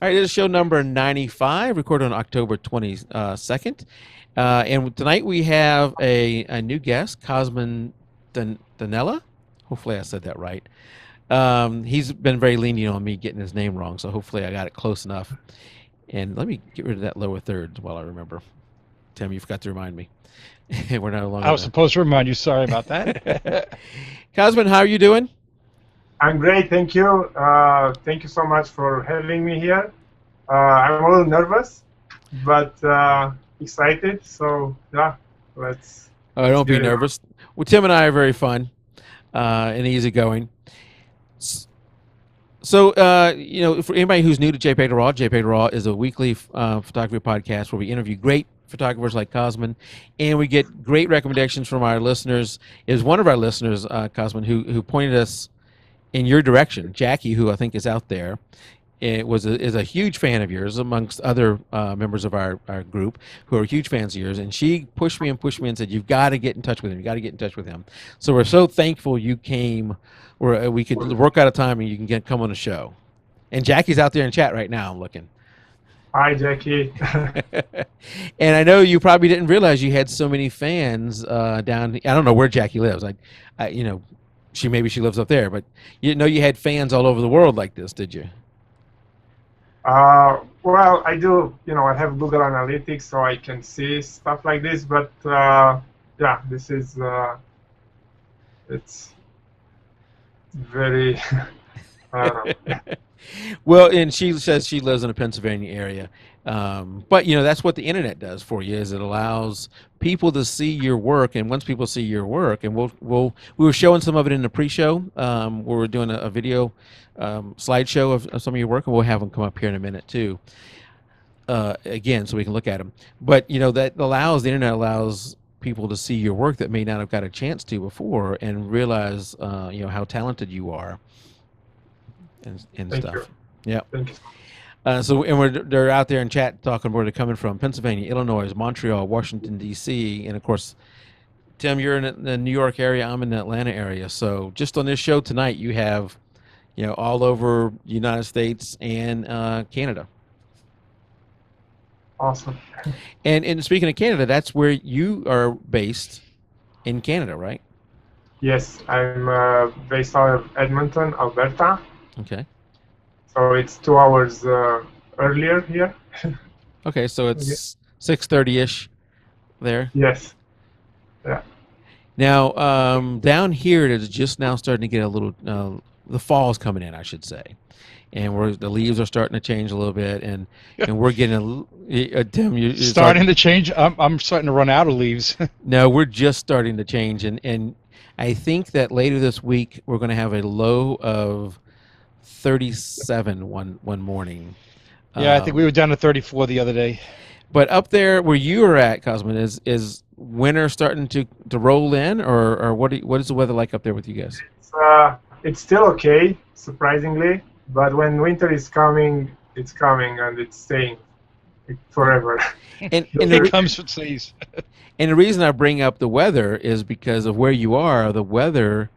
All right, this is show number 95, recorded on October 22nd. And tonight we have a new guest, Cosmin Danila. Hopefully I said that right. He's been very lenient on me getting his name wrong, so hopefully I got it close enough. And let me get rid of that lower third while I remember. Tim, you forgot to remind me. We're no longer I in was supposed to remind you. Sorry about the. that. Cosmin, how are you doing? I'm great, thank you. Thank you so much for having me here. I'm a little nervous, but excited. So yeah, let's Don't be get it on. nervous. Well, Tim and I are very fun and easygoing. So, for anybody who's new to jpeg2RAW, jpeg2RAW is a weekly photography podcast where we interview great photographers like Cosmin, and we get great recommendations from our listeners. Is one of our listeners, Cosmin, who pointed us in your direction, Jackie, who I think is out there. Is a huge fan of yours, amongst other members of our group who are huge fans of yours. And she pushed me and said, "You've got to get in touch with him. You got to get in touch with him." So we're so thankful you came, where we could work out a time and you can come on the show. And Jackie's out there in chat right now. I'm looking. Hi, Jackie. And I know you probably didn't realize you had so many fans down. I don't know where Jackie lives. She lives up there, but you had fans all over the world like this, did you? Well, I do. I have Google Analytics, so I can see stuff like this. But yeah, this is it's very. I don't know. Well, and she says she lives in a Pennsylvania area, but that's what the internet does for you is it allows people to see your work, and once people see your work, and we were showing some of it in the pre-show, where we're doing a video slideshow of some of your work, and we'll have them come up here in a minute too, again, so we can look at them. But the internet allows people to see your work that may not have got a chance to before, and realize how talented you are and Thank you. stuff. Yeah. Thank you. They're out there in chat talking where they're coming from: Pennsylvania, Illinois, Montreal, Washington D.C., and of course, Tim, you're in the New York area. I'm in the Atlanta area. So just on this show tonight, you have, all over the United States and Canada. Awesome. And speaking of Canada, that's where you are based in Canada, right? Yes, I'm based out of Edmonton, Alberta. Okay. So it's 2 hours earlier here. Okay, so it's 6:30 ish there. Yes. Yeah. Now, down here, it is just now starting to get a little. The fall's coming in, I should say, and the leaves are starting to change a little bit, and we're getting Tim, Starting to change. I'm starting to run out of leaves. No, we're just starting to change, and I think that later this week we're going to have a low of 37 one morning. Yeah, I think we were down to 34 the other day. But up there where you are at, Cosmin, is winter starting to roll in, or what is the weather like up there with you guys? It's still okay, surprisingly. But when winter is coming, it's coming and it's staying forever. And It comes with seas. And the reason I bring up the weather is because of where you are. The weather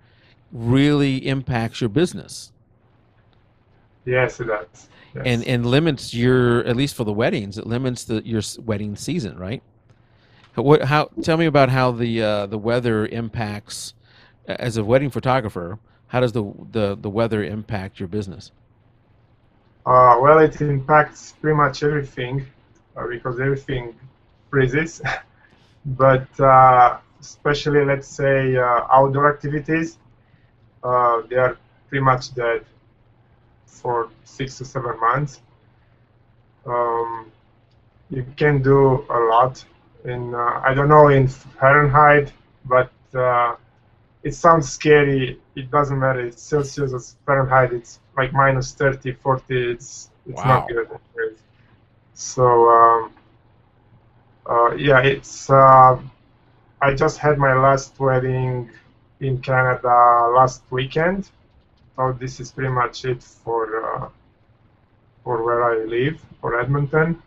really impacts your business. Yes, it does. Yes. And limits your, at least for the weddings, it limits your wedding season, right? Tell me about how the weather impacts, as a wedding photographer. How does the weather impact your business? Well, it impacts pretty much everything because everything freezes. But especially, let's say, outdoor activities, they are pretty much dead for 6 to 7 months. You can do a lot in, I don't know in Fahrenheit, but it sounds scary. It doesn't matter. It's Celsius or Fahrenheit. It's like minus 30, 40. It's Wow. not good. So yeah, it's. I just had my last wedding in Canada last weekend. So this is pretty much it for where I live, for Edmonton.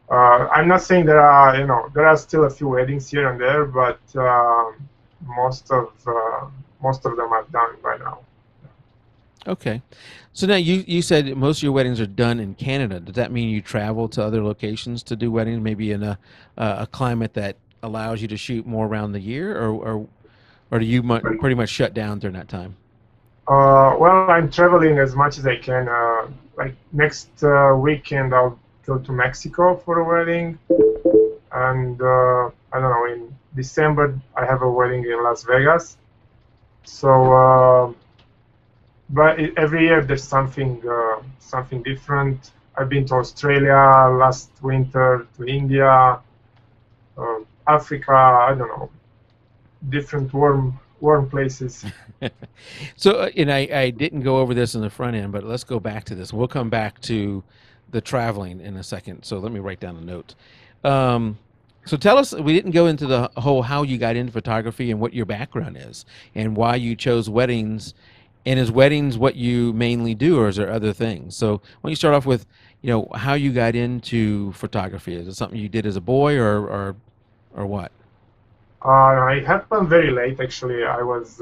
I'm not saying there are still a few weddings here and there, but most of them are done by now. Okay. So now you said most of your weddings are done in Canada. Does that mean you travel to other locations to do weddings, maybe in a climate that allows you to shoot more around the year, or do you pretty much shut down during that time? Well, I'm traveling as much as I can. Like next weekend, I'll go to Mexico for a wedding, and I don't know. In December, I have a wedding in Las Vegas. So, but every year there's something different. I've been to Australia last winter, to India, Africa. I don't know, different warm places. So, and I didn't go over this in the front end, but let's go back to this. We'll come back to the traveling in a second. So let me write down a note. Um, so tell us, we didn't go into the whole how you got into photography and what your background is and why you chose weddings. And is weddings what you mainly do, or is there other things? So why don't you start off with, how you got into photography? Is it something you did as a boy, or what? It happened very late, actually. I was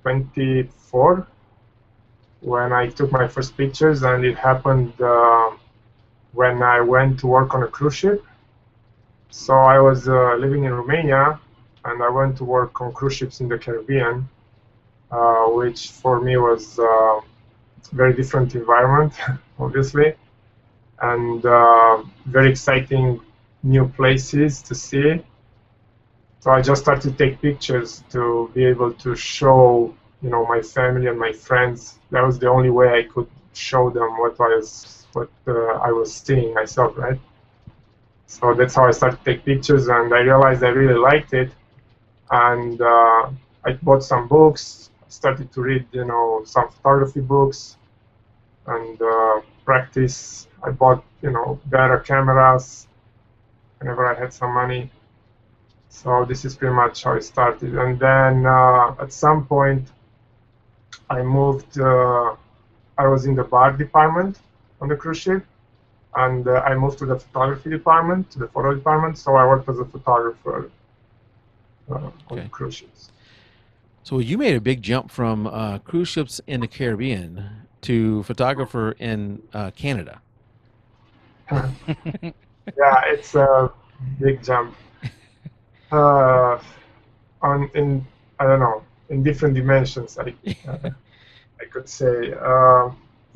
24 when I took my first pictures, and it happened when I went to work on a cruise ship. So I was living in Romania, and I went to work on cruise ships in the Caribbean, which for me was a very different environment, obviously, and very exciting new places to see. So I just started to take pictures to be able to show, my family and my friends. That was the only way I could show them what I was seeing myself, right? So that's how I started to take pictures, and I realized I really liked it. And I bought some books, started to read, some photography books, and practice. I bought, better cameras whenever I had some money. So this is pretty much how it started. And then at some point, I moved. I was in the bar department on the cruise ship, and I moved to the photography department, to the photo department. So I worked as a photographer on the cruise ships. So you made a big jump from cruise ships in the Caribbean to photographer in Canada. Yeah, it's a big jump. In I don't know, in different dimensions, I could say.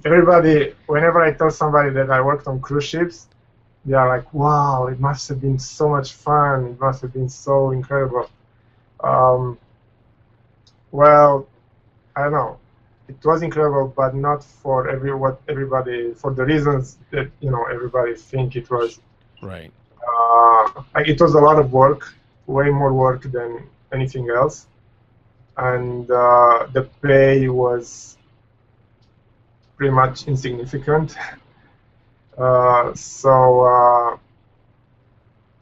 Everybody, whenever I tell somebody that I worked on cruise ships, they are like, "Wow, it must have been so much fun! It must have been so incredible." Um, well, I don't know. It was incredible, but not for for the reasons that everybody think it was. Right. It was a lot of work, way more work than anything else, and the pay was pretty much insignificant. So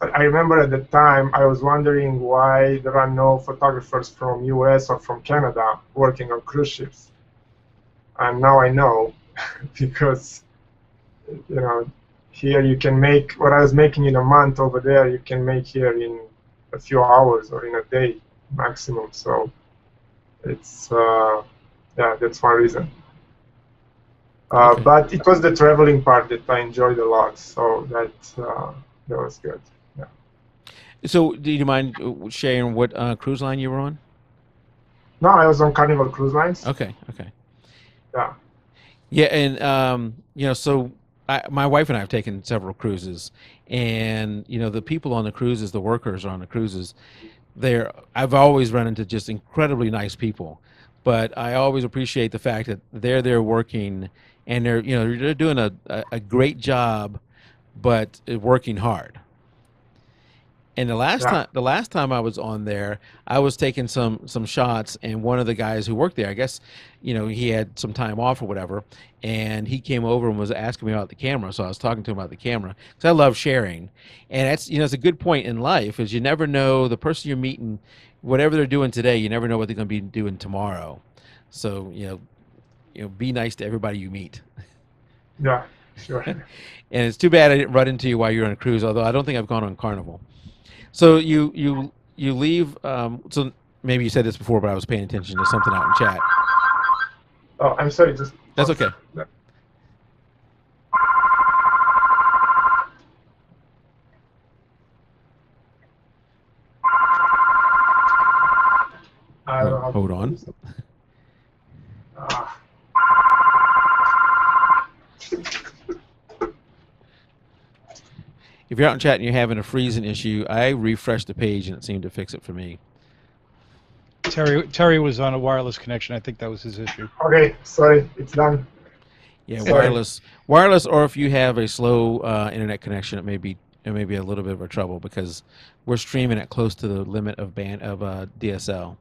I remember at the time I was wondering why there are no photographers from US or from Canada working on cruise ships, and now I know because here you can make what I was making in a month over there, you can make here in a few hours or in a day maximum. So it's that's one reason. Okay. But it was the traveling part that I enjoyed a lot, so that was good. Yeah. So do you mind sharing what cruise line you were on? No, I was on Carnival Cruise Lines. Okay. Okay. Yeah. Yeah, and so my wife and I have taken several cruises, and the people on the cruises, the workers on the cruises, I've always run into just incredibly nice people, but I always appreciate the fact that they're there working, and they're doing a great job, but working hard. And Yeah. the last time I was on there, I was taking some shots, and one of the guys who worked there, I guess, he had some time off or whatever, and he came over and was asking me about the camera. So I was talking to him about the camera because I love sharing, and that's it's a good point in life is you never know the person you're meeting, whatever they're doing today, you never know what they're going to be doing tomorrow. So be nice to everybody you meet. Yeah. Sure. And it's too bad I didn't run into you while you were on a cruise, although I don't think I've gone on Carnival. So you leave. So maybe you said this before, but I was paying attention to something out in chat. Oh, I'm sorry. Just That's okay. I don't know how to Hold on. use it. Ah. If you're out in chat and you're having a freezing issue, I refreshed the page and it seemed to fix it for me. Terry was on a wireless connection. I think that was his issue. Okay, sorry, it's done. Yeah, Sorry. wireless, or if you have a slow internet connection, it may be a little bit of a trouble because we're streaming at close to the limit of DSL.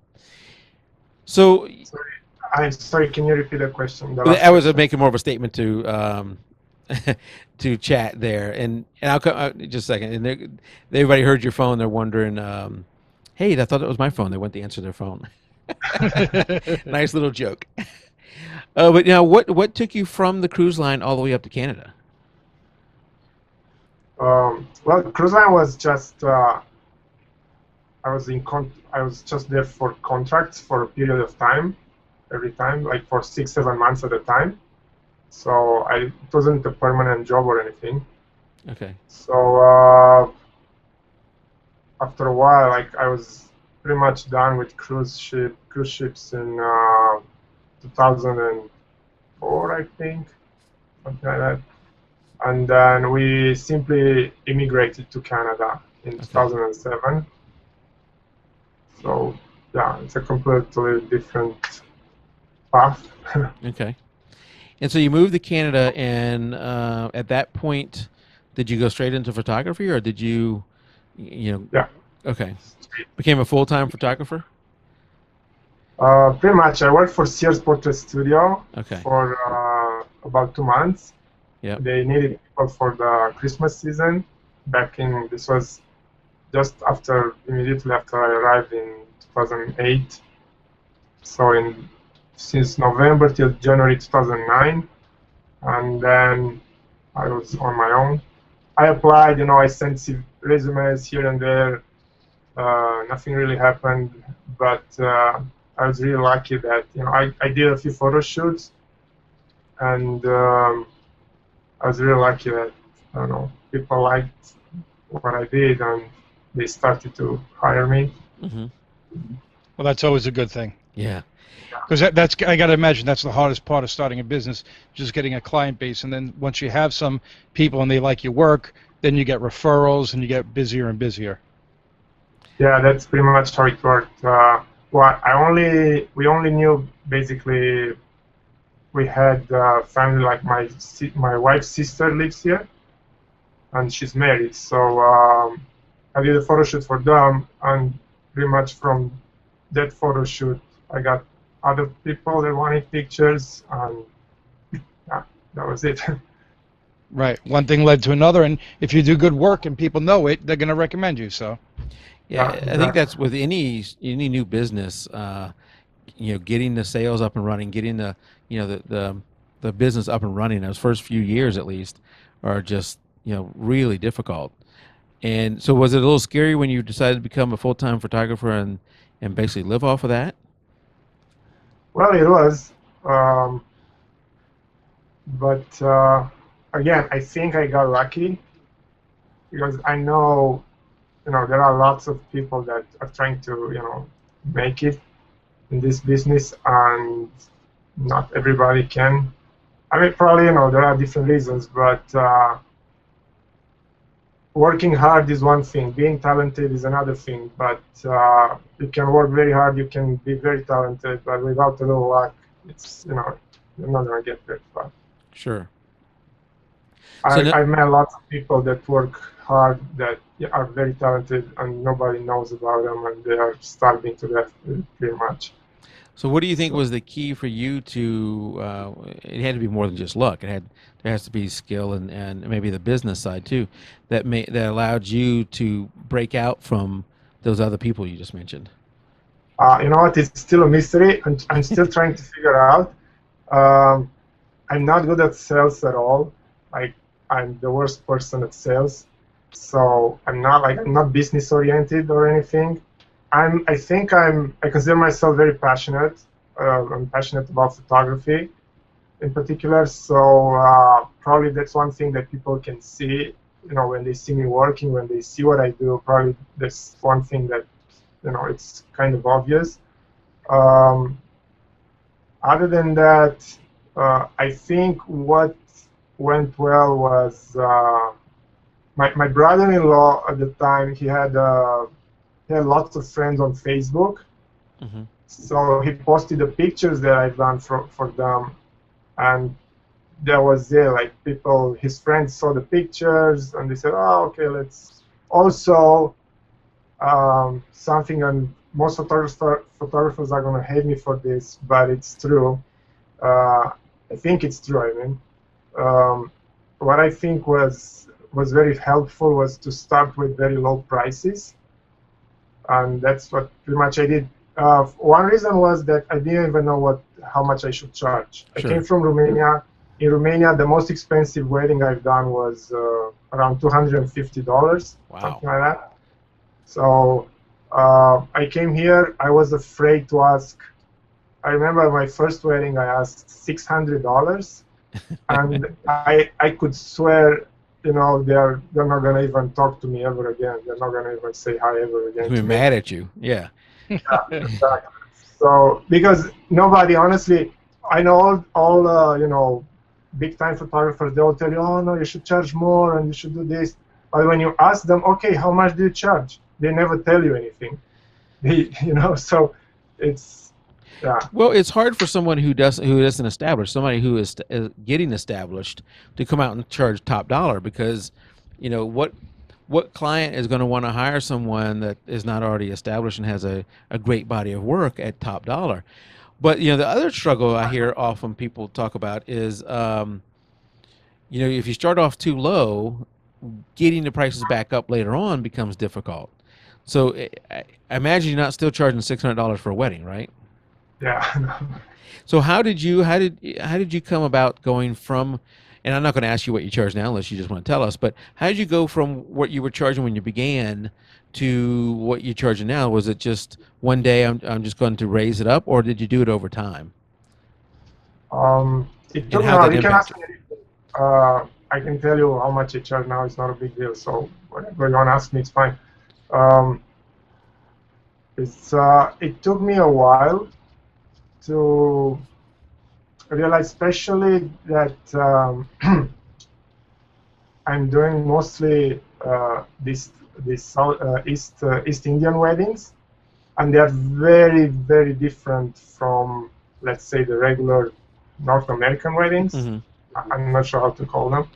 So Sorry. I'm sorry. Can you repeat the question? The I last was question. making more of a statement to to chat there, and I'll come just a second. And everybody heard your phone. They're wondering, hey, I thought it was my phone. They went to answer their phone. Nice little joke. But now, what took you from the cruise line all the way up to Canada? Well, cruise line was just I was just there for contracts for a period of time, every time, like for 6-7 months at a time. So it wasn't a permanent job or anything. Okay. So after a while, like I was pretty much done with cruise ships in 2004, I think, something like that. And then we simply immigrated to Canada in 2007. So yeah, it's a completely different path. Okay. And so you moved to Canada, and at that point, did you go straight into photography, or did you, Yeah. Okay. Became a full-time photographer? Pretty much, I worked for Sears Portrait Studio Okay. for about 2 months. Yeah. They needed people for the Christmas season. This was just immediately after I arrived in 2008. So since November till January 2009, and then I was on my own. I applied, I sent resumes here and there. Nothing really happened, but I was really lucky that I did a few photo shoots, and I was really lucky that I don't know, people liked what I did, and they started to hire me. Mm-hmm. Well, that's always a good thing. Yeah. Because that's I got to imagine that's the hardest part of starting a business, just getting a client base, and then once you have some people and they like your work, then you get referrals and you get busier and busier. Yeah, that's pretty much how it worked. Well, we only knew basically. We had family, like my wife's sister lives here, and she's married. So I did a photo shoot for them, and pretty much from that photo shoot, I got other people that wanted pictures, and yeah, that was it. Right. One thing led to another, and if you do good work and people know it, they're going to recommend you. So. Yeah, Exactly. I think that's with any new business. Getting the sales up and running, getting the business up and running. Those first few years, at least, are just really difficult. And so, was it a little scary when you decided to become a full-time photographer and basically live off of that? Well, it was, but again, I think I got lucky because I know, there are lots of people that are trying to, make it in this business, and not everybody can. I mean, probably, there are different reasons, but working hard is one thing. Being talented is another thing. But you can work very hard. You can be very talented, but without a little luck, you're not gonna get very far. Sure. I've met lots of people that work hard that are very talented, and nobody knows about them, and they are starving to death pretty much. So, what do you think was the key for you to? It had to be more than just luck. There has to be skill and maybe the business side too, that allowed you to break out from those other people you just mentioned. You know what? It's still a mystery, and I'm still trying to figure out. I'm not good at sales at all. Like, I'm the worst person at sales. So I'm not business oriented or anything. I consider myself very passionate, I'm passionate about photography in particular. So probably that's one thing that people can see. When they see me working, when they see what I do, probably that's one thing that it's kind of obvious. Um, Other than that, I think what went well was my brother-in-law at the time. He had lots of friends on Facebook, Hmm. so he posted the pictures that I've done for them, and there was there like people, his friends saw the pictures and they said, "Oh, okay, let's also." Something, and most photographers are going to hate me for this, but it's true. I think it's true. I mean, what I think was very helpful was to start with very low prices, and that's what pretty much I did. One reason was that I didn't even know how much I should charge. I came Sure. from Romania. In Romania, the most expensive wedding I've done was around $250, Wow. something like that. So I came here. I was afraid to ask. I remember my first wedding. I asked $600, and I could swear, they're not gonna even talk to me ever again. They're not gonna even say hi ever again We're to me. mad at you. Yeah. Yeah, exactly. So because nobody, honestly, I know all big time photographers. They will tell you, oh no, you should charge more and you should do this. But when you ask them, okay, how much do you charge? They never tell you anything. So it's yeah. Well, it's hard for someone who isn't established, somebody who is getting established, to come out and charge top dollar because, what client is going to want to hire someone that is not already established and has a great body of work at top dollar. But the other struggle I hear often people talk about is, if you start off too low, getting the prices back up later on becomes difficult. So I imagine you're not still charging $600 for a wedding, right? Yeah. So how did you come about going from? And I'm not going to ask you what you charge now unless you just want to tell us. But how did you go from what you were charging when you began to what you're charging now? Was it just one day I'm just going to raise it up, or did you do it over time? It And took me how a while. that You can ask impacted? me anything. I can tell you how much I charge now. It's not a big deal. So whatever you want to ask me, it's fine. Um, it took me a while to realize, especially that I'm doing mostly this East Indian weddings, and they are very very different from, let's say, the regular North American weddings. Hmm. I'm not sure how to call them.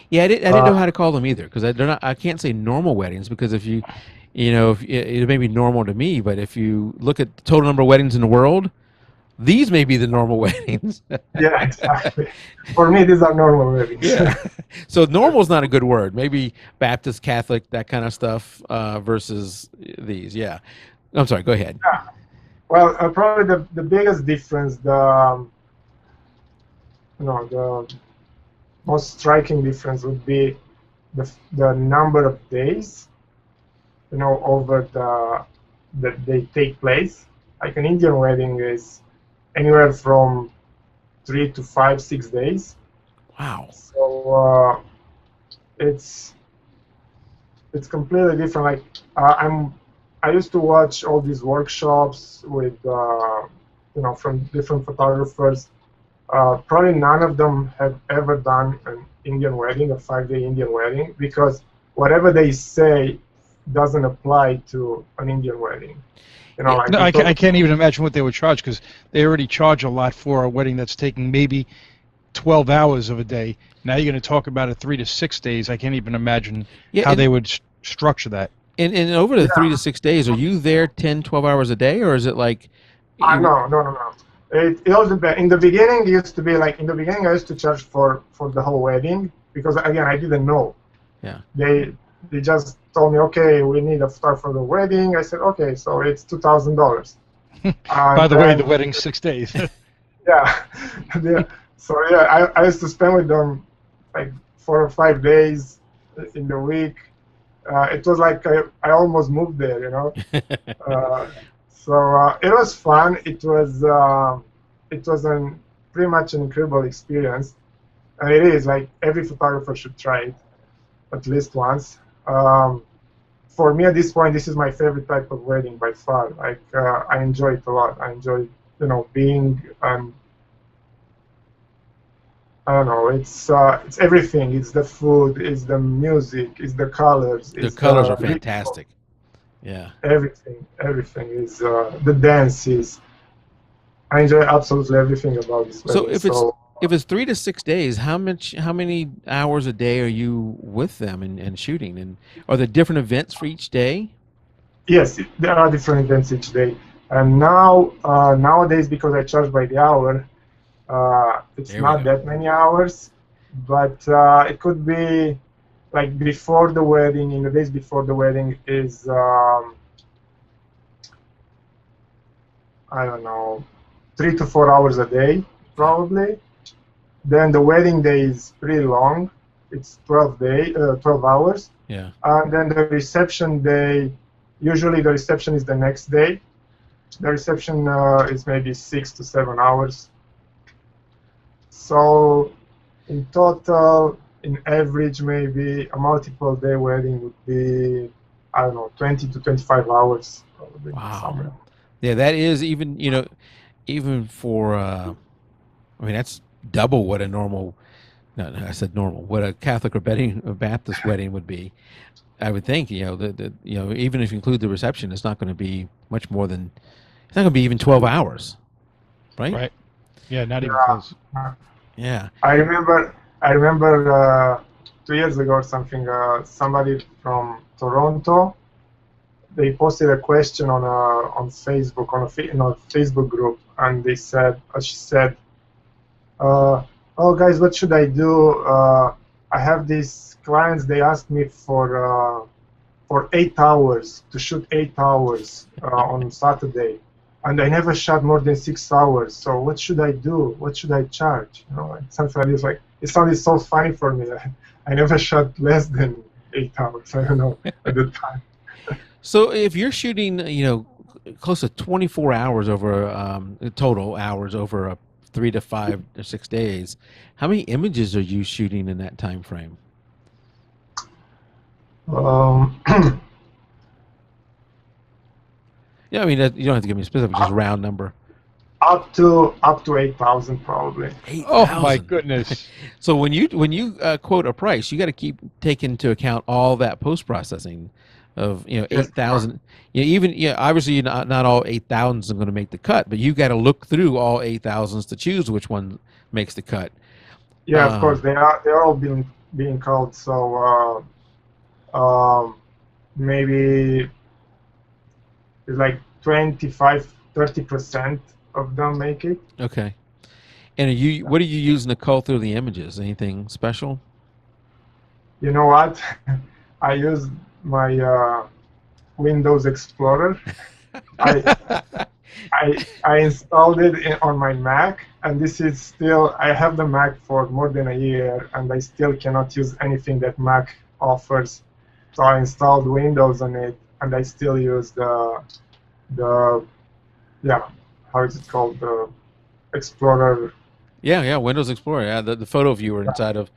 Yeah, I didn't know Uh, how to call them either because they're not. I can't say normal weddings because if it may be normal to me, but if you look at the total number of weddings in the world, these may be the normal weddings. yeah, exactly. For me, these are normal weddings. Yeah. So normal is not a good word. Maybe Baptist, Catholic, that kind of stuff versus these. Yeah. I'm sorry. Go ahead. Yeah. Well, probably the biggest difference, the most striking difference would be the number of days, over that they take place. Like an Indian wedding is anywhere from 3 to 5, 6 days. Wow. So it's it's completely different. Like I used to watch all these workshops with from different photographers. Probably none of them have ever done an Indian wedding, a 5-day Indian wedding, because whatever they say doesn't apply to an Indian wedding. Yeah. Like No, people. I can't even imagine what they would charge because they already charge a lot for a wedding that's taking maybe 12 hours of a day. Now you're going to talk about it 3 to 6 days. I can't even imagine Yeah. how they would structure that. And over the Yeah. 3 to 6 days, are you there 10, 12 hours a day, or is it like you? No, no, no, no. It all depends. In the beginning, it used to be like, in the beginning, I used to charge for the whole wedding because, again, I didn't know. Yeah. They just told me, okay, we need a star for the wedding. I said, okay, so it's $2,000. By And the way, the then, wedding's 6 days. yeah, yeah. So yeah, I used to spend with them like 4 or 5 days in the week. It was like I almost moved there. Uh, so it was fun. It was. it was pretty much an incredible experience, and it is like every photographer should try it at least once. For me at this point, this is my favorite type of wedding by far. Like I enjoy it a lot. I enjoy being I don't know. It's everything. It's the food. It's the music. It's the colors. The It's colors are the fantastic. Yeah. everything is the dances. I enjoy absolutely everything about this So wedding. if it's 3 to 6 days, how many hours a day are you with them and shooting? And are there different events for each day? Yes, there are different events each day. And now nowadays, because I charge by the hour, it's There we not go. that many hours, but it could be like before the wedding. In the days before the wedding is I don't know, 3 to 4 hours a day probably. Then the wedding day is pretty long. It's 12 hours. Yeah. And then the reception day, usually the reception is the next day. The reception is maybe 6 to 7 hours. So in total, in average, maybe a multiple day wedding would be, I don't know, 20 to 25 hours probably somewhere. Wow. Yeah, that is even for I mean that's double what a normal no, I said normal, what a Catholic or Baptist wedding would be. I would think, even if you include the reception, it's not going to be much more than it's not going to be even 12 hours, right? Right. Yeah, not even Yeah. close. Yeah. I remember 2 years ago or something, somebody from Toronto, they posted a question on Facebook in a Facebook group, and she said, "Oh guys, what should I do? I have these clients. They asked me for 8 hours to shoot 8 hours on Saturday, and I never shot more than 6 hours. So what should I do? What should I charge? Like something like this. Like it sounded so funny for me. I never shot less than 8 hours. I don't know at the time. So if you're shooting, close to 24 hours over total hours over a 3 to 5 or 6 days, how many images are you shooting in that time frame? Yeah, I mean you don't have to give me a specific, just round number. Up to 8,000 probably. 8,000. Oh my goodness. So when you quote a price, you got to take into account all that post processing of 8,000. Obviously not all 8,000s are going to make the cut, but you got to look through all 8,000s to choose which one makes the cut. Yeah, of course they're all being called. So maybe it's like 25-30% of them make it. Okay. And what are you using to cull through the images? Anything special? You know what? I use my Windows Explorer. I installed it on my Mac, and this is still, I have the Mac for more than a year, and I still cannot use anything that Mac offers. So I installed Windows on it, and I still use the how is it called, the Explorer. Yeah, Windows Explorer. Yeah, the photo viewer inside of.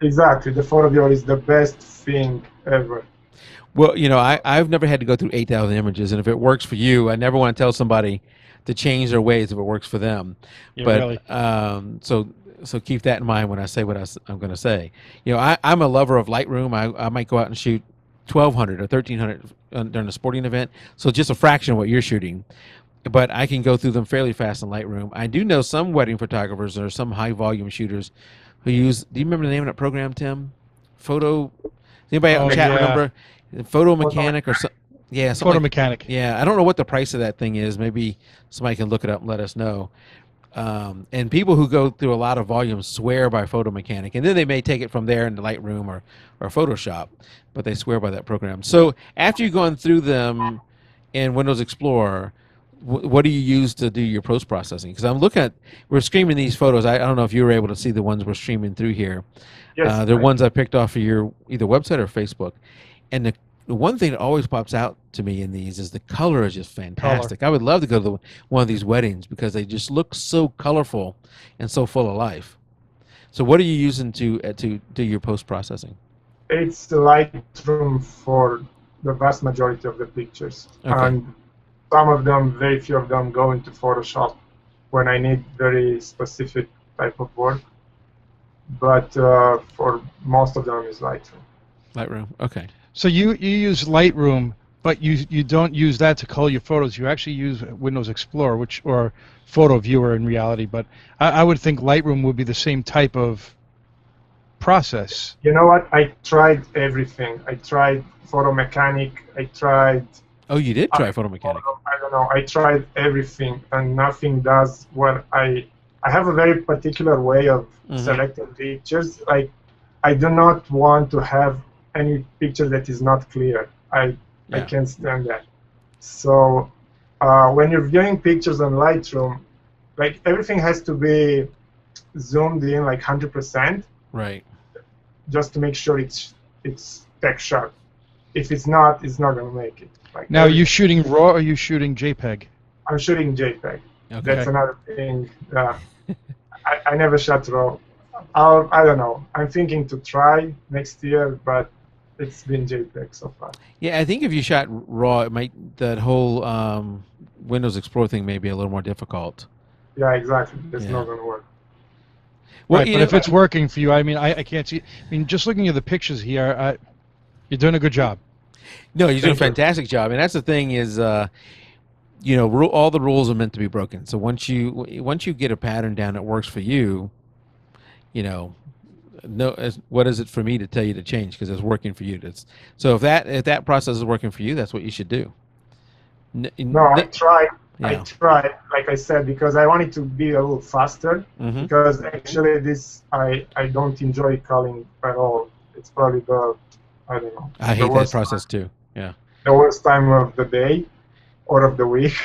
Exactly, the photo viewer is the best thing ever. Well, I've never had to go through 8,000 images, and if it works for you, I never want to tell somebody to change their ways if it works for them. Yeah, But really. so keep that in mind when I say what I'm going to say. I'm a lover of Lightroom. I might go out and shoot 1,200 or 1,300 during a sporting event, so just a fraction of what you're shooting. But I can go through them fairly fast in Lightroom. I do know some wedding photographers or some high volume shooters who use. Do you remember the name of that program, Tim? Does anybody out in chat remember? Photo Mechanic or something? Yeah, Photo Mechanic. Yeah, I don't know what the price of that thing is. Maybe somebody can look it up and let us know. And people who go through a lot of volumes swear by Photo Mechanic, and then they may take it from there into Lightroom or Photoshop, but they swear by that program. So after you've gone through them in Windows Explorer, what do you use to do your post processing? Because we're streaming these photos. I don't know if you were able to see the ones we're streaming through here. Yes, They're ones I picked off of your either website or Facebook, and the the one thing that always pops out to me in these is the color is just Color. fantastic. I would love to go to one of these weddings because they just look so colorful and so full of life. So, what are you using to do your post processing? It's Lightroom for the vast majority of the pictures, Okay. and some of them, very few of them, go into Photoshop when I need very specific type of work. But for most of them, is Lightroom. Lightroom. Okay. So you use Lightroom, but you don't use that to color your photos. You actually use Windows Explorer, or Photo Viewer in reality. But I would think Lightroom would be the same type of process. You know what? I tried everything. I tried Photo Mechanic. I tried. Oh, you did try Photo Mechanic. I don't know. I tried everything, and nothing does what I have a very particular way of selecting pictures. Like, I do not want to have any picture that is not clear. I can't stand that. So when you're viewing pictures on Lightroom, like everything has to be zoomed in like 100%. Right. Just to make sure it's text sharp. If it's not gonna make it. Like, Now, are you shooting RAW or are you shooting JPEG? I'm shooting JPEG. Okay. That's another thing. I never shot RAW. I don't know. I'm thinking to try next year, but it's been JPEG so far. Yeah, I think if you shot RAW, it might that whole Windows Explorer thing may be a little more difficult. Yeah, exactly. It's not gonna work. Well, Right, but if it's working for you, I mean, I can't see. I mean, just looking at the pictures here, you're doing a good job. No, you're doing a Thank you. fantastic job, and that's the thing is, you know, all the rules are meant to be broken. So once you get a pattern down that works for you, you know, what is it for me to tell you to change because it's working for you? So if that process is working for you, that's what you should do. No, I tried. Yeah. I tried, like I said, because I wanted to be a little faster. Because actually, I don't enjoy culling at all. It's probably I don't know. I hate that process too. Yeah. The worst time of the day or of the week.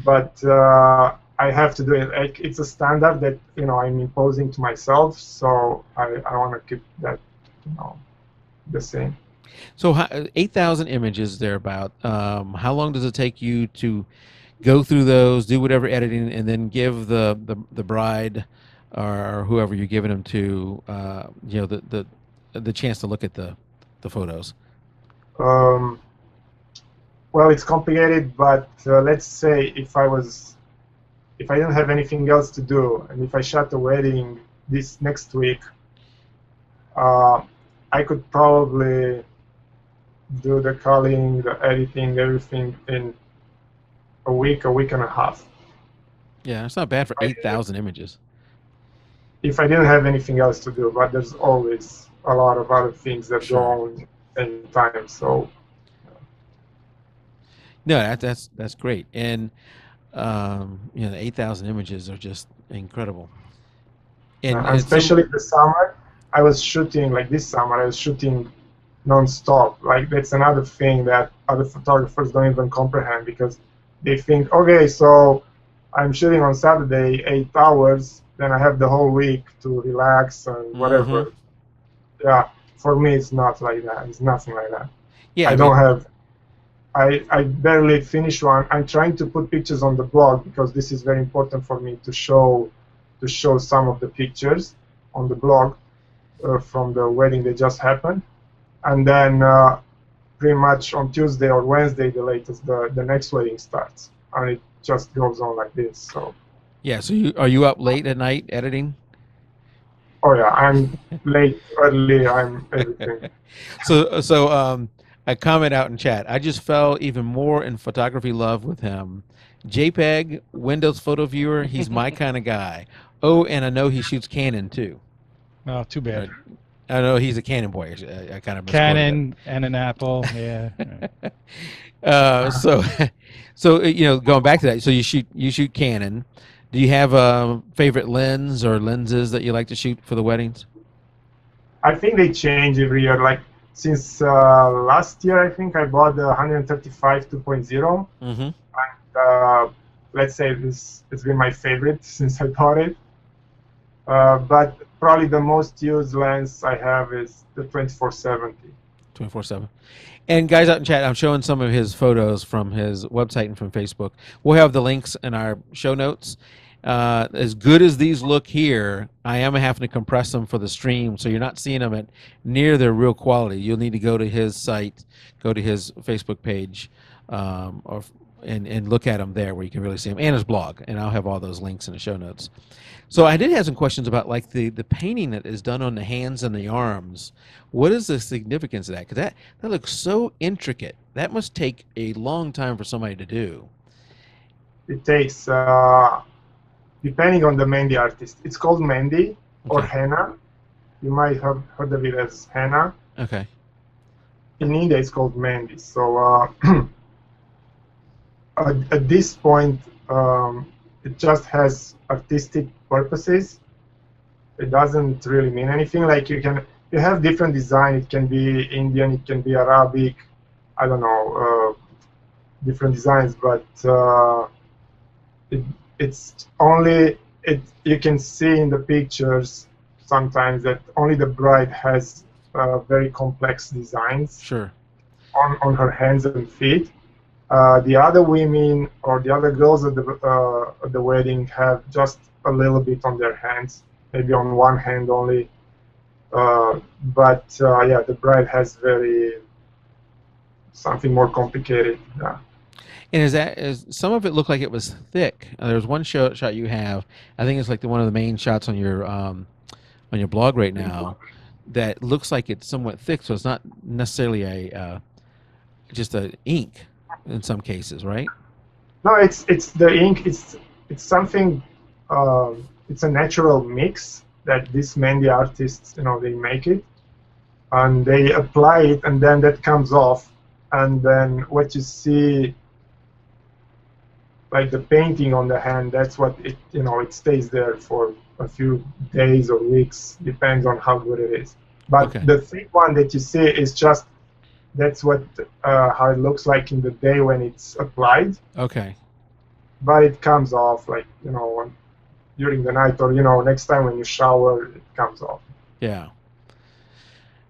But I have to do it. Like, it's a standard that I'm imposing to myself. So I want to keep that the same. So 8,000 images thereabout. How long does it take you to go through those, do whatever editing, and then give the bride or whoever you're giving them to, the chance to look at the photos? Well, it's complicated, but let's say if I didn't have anything else to do, and if I shot a wedding this next week, I could probably do the culling, the editing, everything in a week and a half. Yeah, it's not bad for 8,000 images. If I didn't have anything else to do, but there's always a lot of other things that go on in time. So no, that's great, and 8,000 images are just incredible. And especially the summer, I was shooting like this summer. I was shooting non-stop. Like, that's another thing that other photographers don't even comprehend, because they think, okay, so I'm shooting on Saturday 8 hours, then I have the whole week to relax and whatever. Yeah, for me it's not like that. It's nothing like that. Yeah, I barely finished one. I'm trying to put pictures on the blog because this is very important for me to show some of the pictures on the blog from the wedding that just happened. And then pretty much on Tuesday or Wednesday, the latest, the next wedding starts, and it just goes on like this. So yeah. So are you up late at night editing? Oh yeah, I'm late, early, I'm everything. So a comment out in chat. I just fell even more in photography love with him. JPEG, Windows Photo Viewer. He's my kind of guy. Oh, and I know he shoots Canon too. Oh, too bad. I know he's a Canon boy. I kind of Canon and an Apple. Yeah. So going back to that. So you shoot Canon. Do you have a favorite lens or lenses that you like to shoot for the weddings? I think they change every year. Like, since last year, I think I bought the 135 2.0. And let's say it's been my favorite since I bought it. But probably the most used lens I have is the 2470. 24/7. And guys out in chat, I'm showing some of his photos from his website and from Facebook. We'll have the links in our show notes. As good as these look here, I am having to compress them for the stream, so you're not seeing them at near their real quality. You'll need to go to his site, go to his Facebook page, and look at them there where you can really see them, and his blog. And I'll have all those links in the show notes. So I did have some questions about like the painting that is done on the hands and the arms. What is the significance of that? Because that looks so intricate. That must take a long time for somebody to do. It takes, depending on the Mehndi artist. It's called Mehndi or henna. You might have heard of it as henna. Okay. In India, it's called Mehndi. So at this point, it just has artistic purposes. It doesn't really mean anything. Like you have different design. It can be Indian, it can be Arabic. I don't know, different designs. But it's only you can see in the pictures sometimes that only the bride has very complex designs. Sure. On her hands and feet. The other women or the other girls at the wedding have just a little bit on their hands, maybe on one hand only. But yeah, the bride has something more complicated. Yeah. And is some of it looked like it was thick? There's one shot you have. I think it's like one of the main shots on your blog right now that looks like it's somewhat thick. So it's not necessarily just a ink in some cases, right? No, it's the ink. It's something. It's a natural mix that these Mehndi artists, they make it, and they apply it, and then that comes off, and then what you see, like the painting on the hand, that's what it stays there for a few days or weeks, depends on how good it is. But the thick one that you see is just. That's how it looks like in the day when it's applied. Okay. But it comes off like during the night or next time when you shower it comes off. Yeah.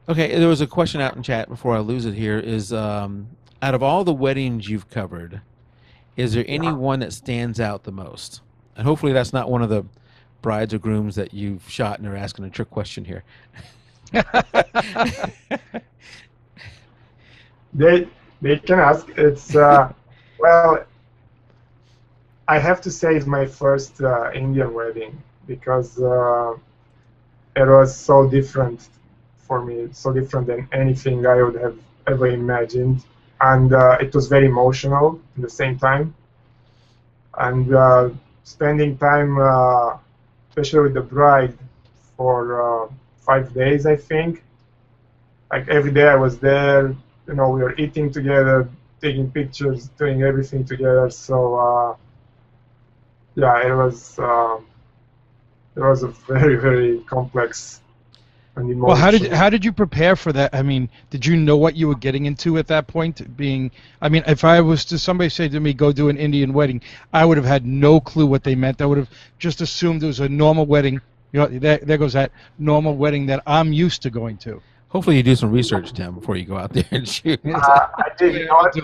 Okay. There was a question out in chat before I lose it here. Is out of all the weddings you've covered, is there any one that stands out the most? And hopefully that's not one of the brides or grooms that you've shot and they're asking a trick question here. They can ask. It's well, I have to say it's my first Indian wedding because it was so different for me, so different than anything I would have ever imagined, and it was very emotional at the same time. And spending time, especially with the bride, for 5 days, I think. Like every day I was there. We were eating together, taking pictures, doing everything together. So yeah, it was a very, very complex and emotional. Well, how did you prepare for that? I mean, did you know what you were getting into at that point? I mean, if I was to somebody say to me, "Go do an Indian wedding," I would have had no clue what they meant. I would have just assumed it was a normal wedding. There goes that normal wedding that I'm used to going to. Hopefully you do some research, Tim, before you go out there and shoot. I did not.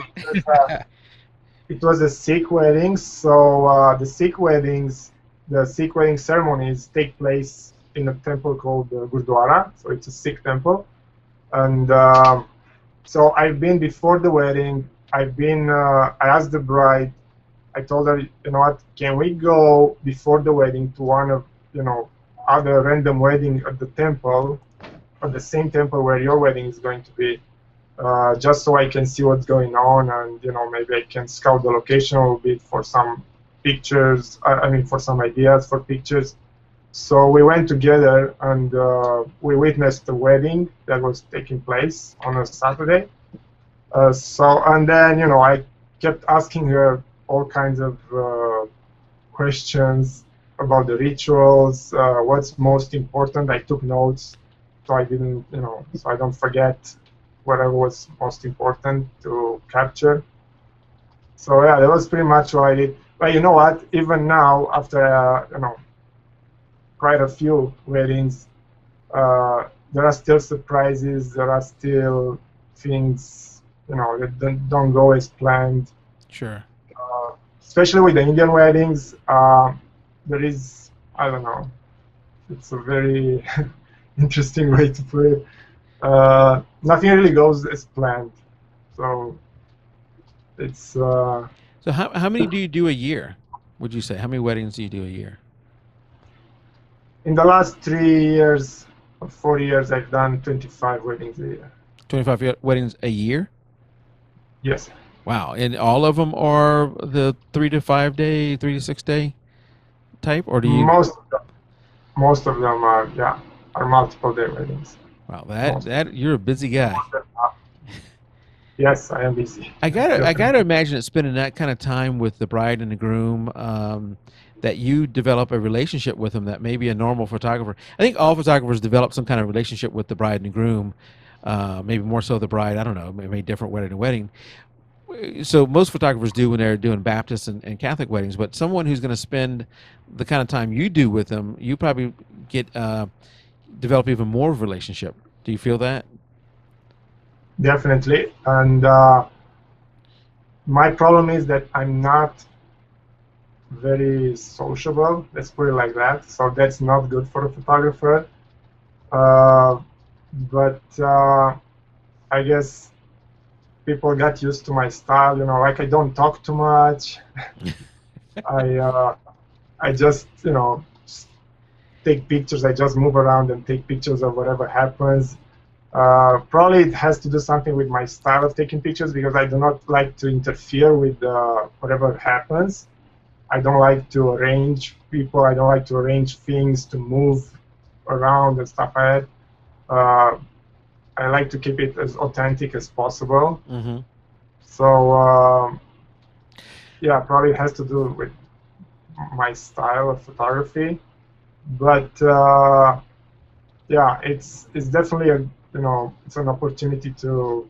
It was a Sikh wedding, so the Sikh wedding ceremonies take place in a temple called Gurdwara, so it's a Sikh temple. And so I've been before the wedding. I asked the bride. I told her, what? Can we go before the wedding to one of other random wedding at the temple? At the same temple where your wedding is going to be, just so I can see what's going on, and maybe I can scout the location a little bit for some pictures. I mean, for some ideas for pictures. So we went together and we witnessed the wedding that was taking place on a Saturday. And then I kept asking her all kinds of questions about the rituals, what's most important. I took notes. So I didn't, so I don't forget whatever was most important to capture. So yeah, that was pretty much what I did. But you know what? Even now, after quite a few weddings, there are still surprises. There are still things, that don't go as planned. Sure. Especially with the Indian weddings, there is, I don't know, it's a very interesting way to put it. Nothing really goes as planned. So it's So how many do you do a year? Would you say how many weddings do you do a year? in the last 3 years or 4 years, I've done 25 weddings a year. 25 weddings a year? Yes. Wow. And all of them are the 3 to 5 day, 3 to 6 day type, or do you? Most of them are multiple day weddings. Wow, Most. that you're a busy guy. Yes, I am busy. I gotta imagine that spending that kind of time with the bride and the groom, that you develop a relationship with them that maybe a normal photographer. I think all photographers develop some kind of relationship with the bride and the groom. Maybe more so the bride. I don't know. Maybe different wedding to wedding. So most photographers do when they're doing Baptist and Catholic weddings. But someone who's going to spend the kind of time you do with them, you probably get develop even more of a relationship. Do you feel that? Definitely. And my problem is that I'm not very sociable, let's put it like that. So that's not good for a photographer. But I guess people got used to my style. Like I don't talk too much. I just take pictures. I just move around and take pictures of whatever happens. Probably it has to do something with my style of taking pictures, because I do not like to interfere with whatever happens. I don't like to arrange people. I don't like to arrange things to move around and stuff like that. I like to keep it as authentic as possible. Mm-hmm. So yeah, probably it has to do with my style of photography. But yeah, it's definitely it's an opportunity to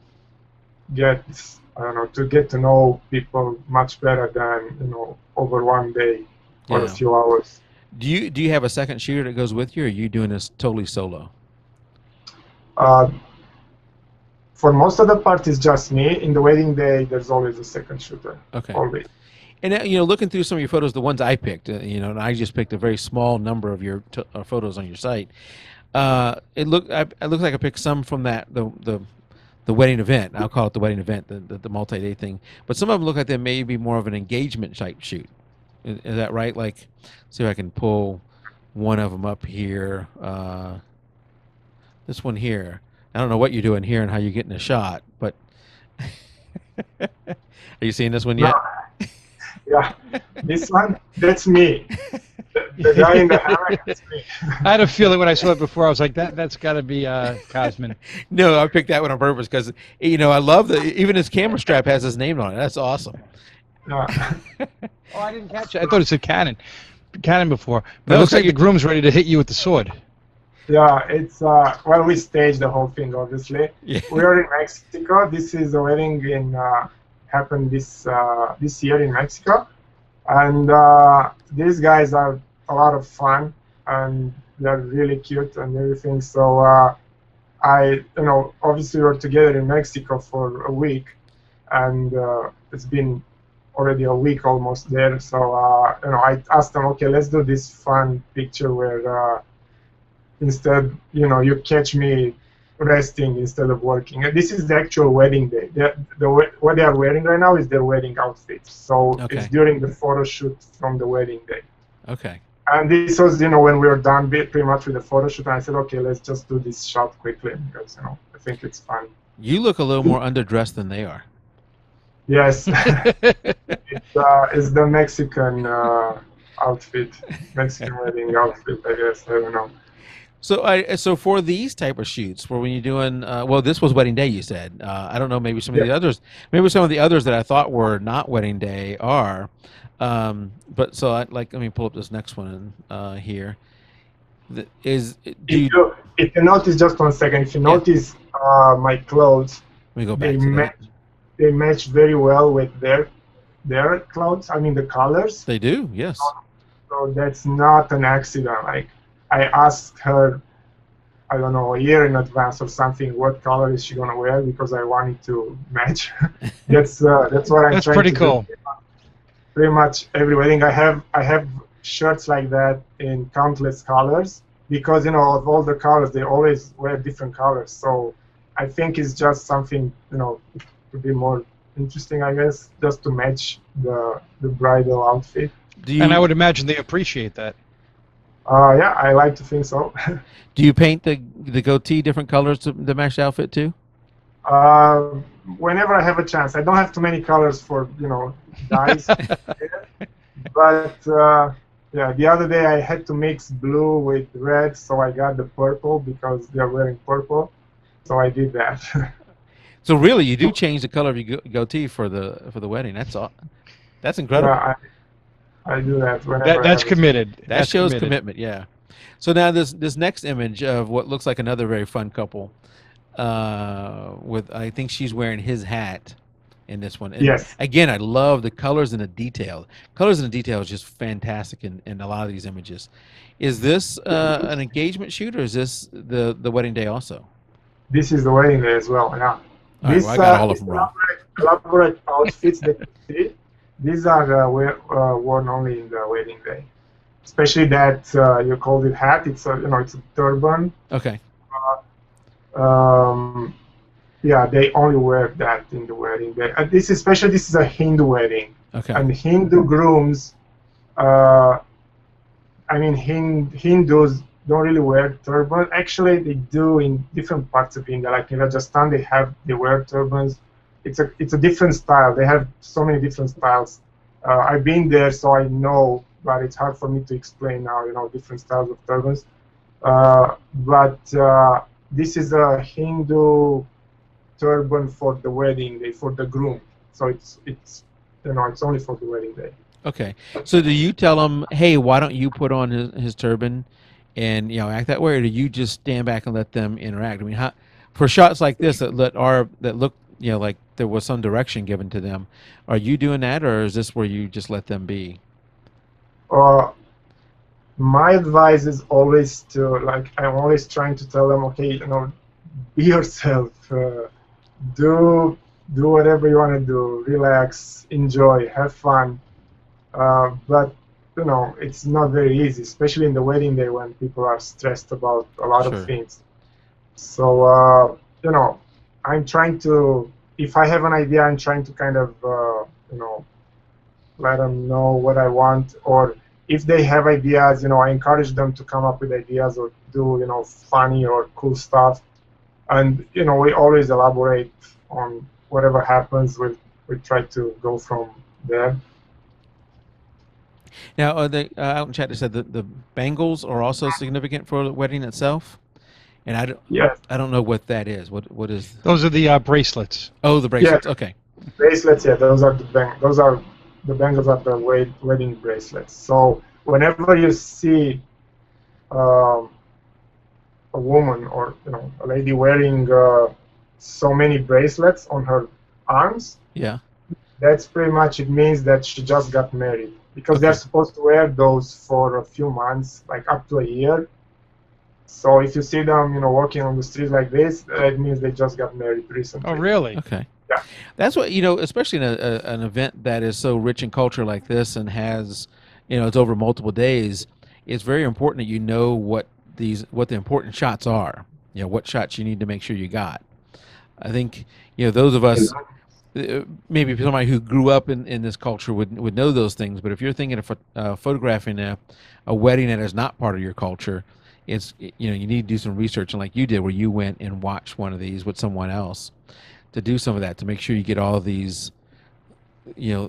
get to know people much better than over one day or a few hours. Do you have a second shooter that goes with you, or are you doing this totally solo? For most of the part, it's just me. In the wedding day, there's always a second shooter. Okay. Always. And looking through some of your photos, the ones I picked, and I just picked a very small number of your photos on your site. It looks like I picked some from the wedding event. I'll call it the wedding event, the multi-day thing. But some of them look like they may be more of an engagement type shoot. Is that right? Like, see if I can pull one of them up here. This one here. I don't know what you're doing here and how you're getting a shot, but are you seeing this one yet? No. Yeah, this one, that's me. The guy in the hammock, that's me. I had a feeling when I saw it before. I was like, that's got to be Cosmin. No, I picked that one on purpose because I love even his camera strap has his name on it. That's awesome. Yeah. Oh, I didn't catch it. I thought it said Canon before. But No, it looks it's like the groom's ready to hit you with the sword. Yeah, it's well, we staged the whole thing, obviously. Yeah. We are in Mexico. This is a wedding happened this year in Mexico, and these guys are a lot of fun, and they're really cute and everything. So obviously we're together in Mexico for a week, and it's been already a week almost there. So I asked them, okay, let's do this fun picture where instead, you catch me resting instead of working. And this is the actual wedding day. What they are wearing right now is their wedding outfits. So Okay. It's during the photo shoot from the wedding day. Okay. And this was, when we were done pretty much with the photo shoot, and I said, okay, let's just do this shot quickly because, I think it's fun. You look a little more underdressed than they are. Yes. It's the Mexican outfit, Mexican wedding outfit, I guess. I don't know. So for these type of shoots, where when you're doing, this was wedding day, you said. I don't know, maybe some of the others, that I thought were not wedding day are. But so let me pull up this next one here. If you notice, just 1 second, if you notice my clothes, let me go back to that. They match very well with their clothes. I mean, the colors. They do, yes. So that's not an accident. Like, I asked I don't know, a year in advance or something, what color is she gonna wear, because I wanted to match. That's what I'm That's trying pretty to do. cool. Pretty much every wedding, I have shirts like that in countless colors, because of all the colors, they always wear different colors. So I think it's just something to be more interesting, I guess, just to match the bridal outfit. Do And I you would imagine they appreciate that. Yeah, I like to think so. do you paint the goatee different colors to match the outfit too? uh, Whenever I have a chance, I don't have too many colors for dyes, but yeah, the other day I had to mix blue with red, so I got the purple because they're wearing purple, so I did that. So really, you do change the color of your goatee for the wedding. That's incredible. Yeah, I do that whenever I That's have a chance. committed. That That's shows committed. commitment. Yeah. So now this next image of what looks like another very fun couple, with I think she's wearing his hat in this one. And Yes, again, I love the colors and the detail. Colors and the detail is just fantastic in a lot of these images. Is this an engagement shoot, or is this the wedding day also? this is the wedding day as well. Yeah, All right. Well, I got all of them wrong. elaborate outfits that you see, these are worn only in the wedding day. Especially that you called it hat. It's a turban. Okay. Um, yeah, they only wear that in the wedding day. This is a Hindu wedding, Okay. and Hindu grooms. Uh, I mean, Hindus don't really wear turban. Actually, they do in different parts of India. Like in Rajasthan, they wear turbans. It's a different style. They have so many different styles. I've been there, so I know, but it's hard for me to explain now. Different styles of turbans. But this is a Hindu turban for the wedding day for the groom. So it's only for the wedding day. Okay. So do you tell him, hey, why don't you put on his turban and act that way, or do you just stand back and let them interact? I mean, for shots like this that look like there was some direction given to them, are you doing that, or is this where you just let them be? Uh, my advice is always I'm always trying to tell them, okay, be yourself, do whatever you want to do, relax, enjoy, have fun. But it's not very easy, especially in the wedding day when people are stressed about a lot of Sure. things. So I'm trying to, if I have an idea, I'm trying to kind of let them know what I want, or if they have ideas, I encourage them to come up with ideas or do funny or cool stuff, and we always elaborate on whatever happens. We try to go from there. Now, out in chat they said that the bangles are also significant for the wedding itself, and Yes, I don't know what that is. What is? Those are the bracelets. Oh, the bracelets. Okay. bracelets. Yeah, those are the bangles are the wedding bracelets. So whenever you see um, a woman or a lady wearing so many bracelets on her arms, Yeah. that's pretty much, it means that she just got married, because they're Okay. supposed to wear those for a few months, like up to a year. So if you see them, walking on the street like this, it means they just got married recently. Oh, really? Okay. Yeah. That's what especially in an event that is so rich in culture like this and has, it's over multiple days. It's very important that you know what the important shots are. What shots you need to make sure you got. I think those of us, maybe somebody who grew up in this culture would know those things. But if you're thinking of photographing a wedding that is not part of your culture, it's you need to do some research, and like you did, where you went and watched one of these with someone else, to do some of that to make sure you get all these,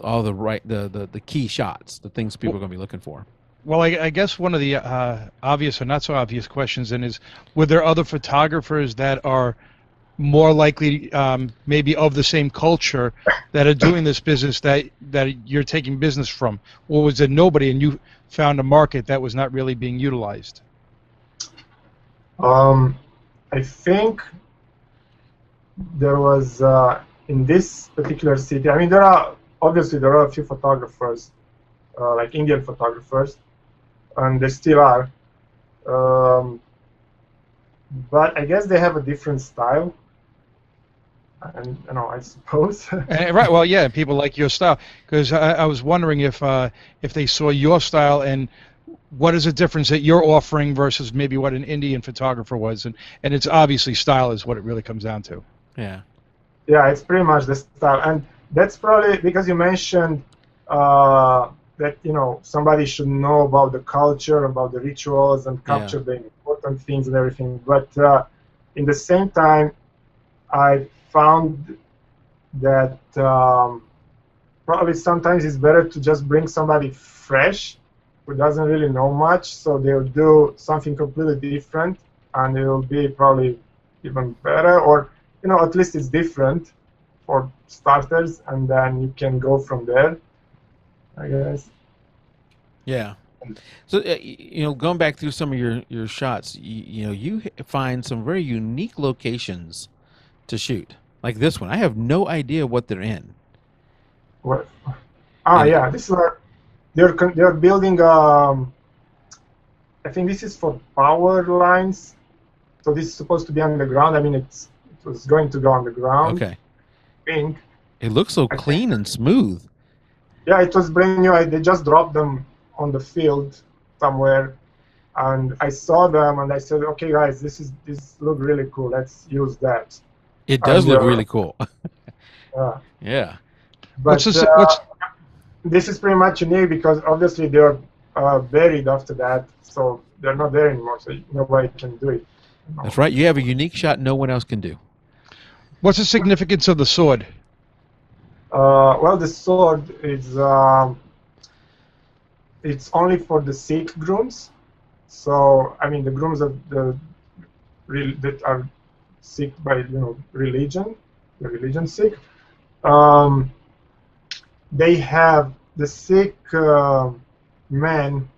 all the right the key shots, the things people are going to be looking for. Well, I guess one of the obvious or not so obvious questions then is, were there other photographers that are more likely, maybe of the same culture, that are doing this business that you're taking business from? Or was it nobody and you found a market that was not really being utilized? I think there was in this particular city. I mean, there are a few photographers, like Indian photographers, and there still are. but I guess they have a different style. And I suppose. Right. Well, yeah, people like your style because I was wondering if they saw your style and what is the difference that you're offering versus maybe what an Indian photographer was, and it's obviously style is what it really comes down to. Yeah. Yeah, it's pretty much the style, and that's probably because you mentioned that somebody should know about the culture, about the rituals, and Yeah. capture the important things and everything. But in the same time, I found that probably sometimes it's better to just bring somebody fresh who doesn't really know much, so they'll do something completely different, and it will be probably even better, or at least it's different for starters, and then you can go from there, I guess. Yeah. So going back through some of your shots, you find some very unique locations to shoot. Like this one, I have no idea what they're in. What? And Yeah, this is they're building. I think this is for power lines. So this is supposed to be underground. I mean, it was going to go underground. okay, I think. it looks so I think. clean and smooth. Yeah, it was brand new. They just dropped them on the field somewhere, and I saw them, and I said, "Okay, guys, this look really cool. Let's use that." It does And, look really cool. Yeah. But this is pretty much unique because obviously they're buried after that, so they're not there anymore. So nobody can do it. That's right. You have a unique shot no one else can do. What's the significance of the sword? Well, the sword is it's only for the Sikh grooms. So I mean, the grooms of that are Sikh by religion, the religion Sikh. They have the Sikh men.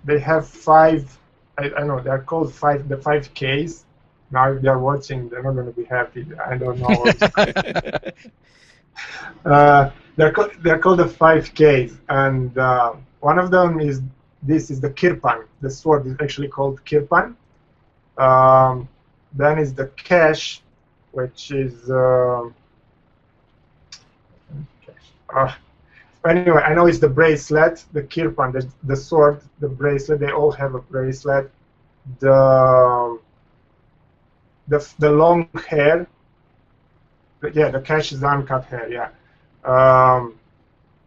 They have five. I know they're called the 5Ks. Now, if they're watching, they're not going to be happy. I don't know. They're called the 5Ks, and one of them is the kirpan. The sword is actually called kirpan. Then is the kesh, which is anyway. I know it's the bracelet, the kirpan, the sword, the bracelet. They all have a bracelet. The long hair. Yeah, the kesh is uncut hair. Yeah.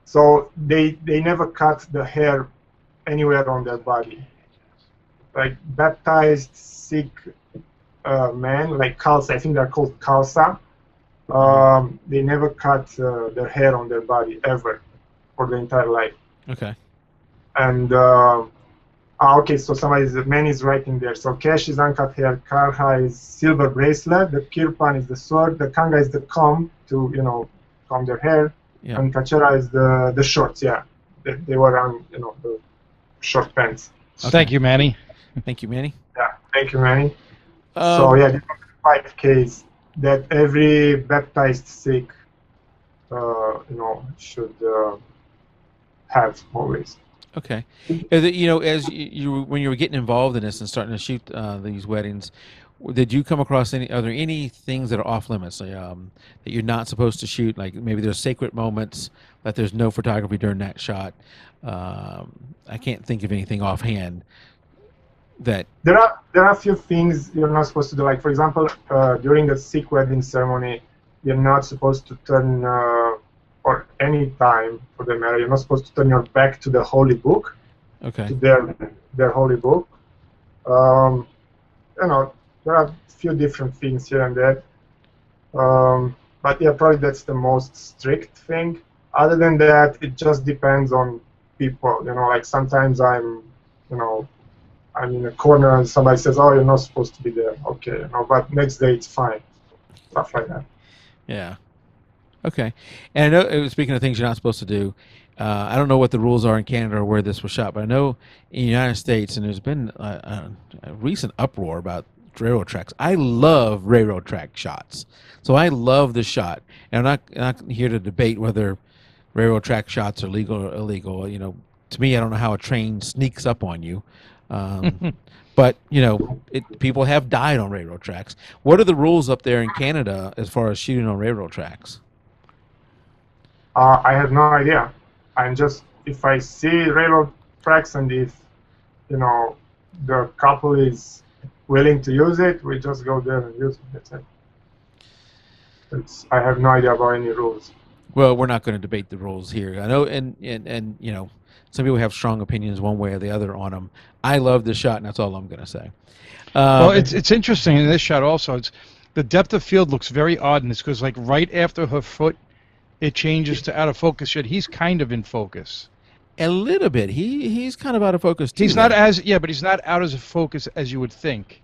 So they never cut the hair anywhere on their body. Like baptized Sikh men, like Khalsa, I think they're called Khalsa. They never cut their hair on their body ever for the entire life. Okay. And okay, so the man is writing there. So Kesh is uncut hair, Karha is silver bracelet, the Kirpan is the sword, the Kanga is the comb to comb their hair, Yeah. and Kachara is the shorts. Yeah, they were on the short pants. Okay. Thank you, Manny. Thank you, Manny. Yeah, thank you, Manny. So yeah, these are the 5Ks that every baptized Sikh should have always. Okay. As when you were getting involved in this and starting to shoot these weddings, did you come across are there any things that are off limits that you're not supposed to shoot? Like maybe there's sacred moments that there's no photography during that shot. I can't think of anything offhand. That there are a few things you're not supposed to do. Like for example, during the Sikh wedding ceremony, you're not supposed to turn or any time for the matter, you're not supposed to turn your back to the holy book. Okay. To their holy book. There are a few different things here and there. But yeah, probably that's the most strict thing. Other than that, it just depends on people. Like sometimes I'm in a corner and somebody says, "Oh, you're not supposed to be there." Okay, but next day it's fine. Stuff like that. Yeah. Okay. And I know, speaking of things you're not supposed to do, I don't know what the rules are in Canada or where this was shot, but I know in the United States, and there's been a recent uproar about railroad tracks. I love railroad track shots. So I love this shot. And I'm not here to debate whether railroad track shots are legal or illegal. To me, I don't know how a train sneaks up on you. But people have died on railroad tracks. What are the rules up there in Canada as far as shooting on railroad tracks? I have no idea. I'm just, if I see railroad tracks and if, you know, the couple is willing to use it, we just go there and use it. That's it. I have no idea about any rules. Well, we're not going to debate the rules here. I know, and some people have strong opinions one way or the other on them. I love this shot, and that's all I'm going to say. Well, it's interesting in this shot also. It's the depth of field looks very odd in this because like right after her foot, it changes to out of focus. Yet he's kind of in focus. A little bit. He's kind of out of focus too. He's not but he's not out of focus as you would think.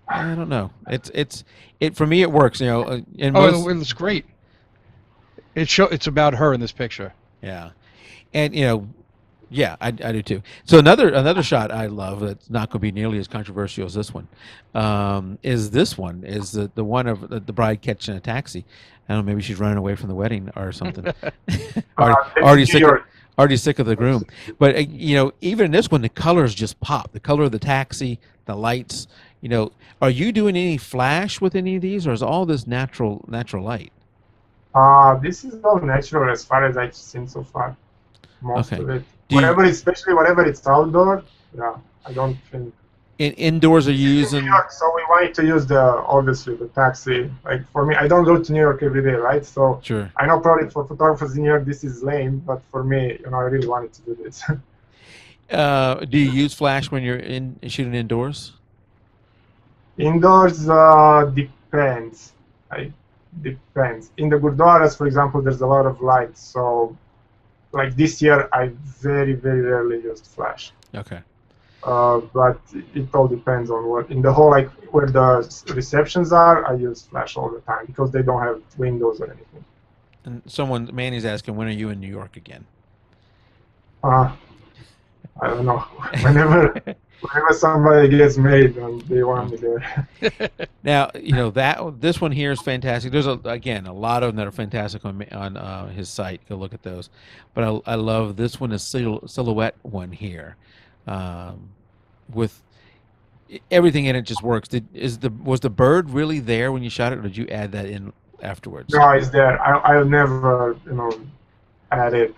I don't know. It for me it works. In Oh, it looks great. It's about her in this picture. Yeah, and yeah, I do too. So another shot I love that's not going to be nearly as controversial as this one is the one of the bride catching a taxi. I don't know, maybe she's running away from the wedding or something. already sick of the groom. But even in this one, the colors just pop. The color of the taxi, the lights. Are you doing any flash with any of these, or is all this natural light? This is all natural as far as I've seen so far. Most Okay. of it. Especially whenever it's outdoor, yeah, I don't think. Indoors are you using? New York, so we wanted to use obviously the taxi. Like for me, I don't go to New York every day, right? So Sure. I know probably for photographers in New York this is lame, but for me, I really wanted to do this. Do you use flash when you're shooting indoors? Indoors depends. Depends. In the Gurdwaras, for example, there's a lot of light, so like this year, I very, very rarely used flash. Okay. But it all depends on what. In the whole, like where the receptions are, I use flash all the time because they don't have windows or anything. And Manny's asking, when are you in New York again? I don't know. Whenever somebody gets married, they want me there. Now, this one here is fantastic. There's again a lot of them that are fantastic on his site. Go look at those. But I love this one, is silhouette one here, with everything in it just works. Was the bird really there when you shot it, or did you add that in afterwards? No, it's there. I'll never add it.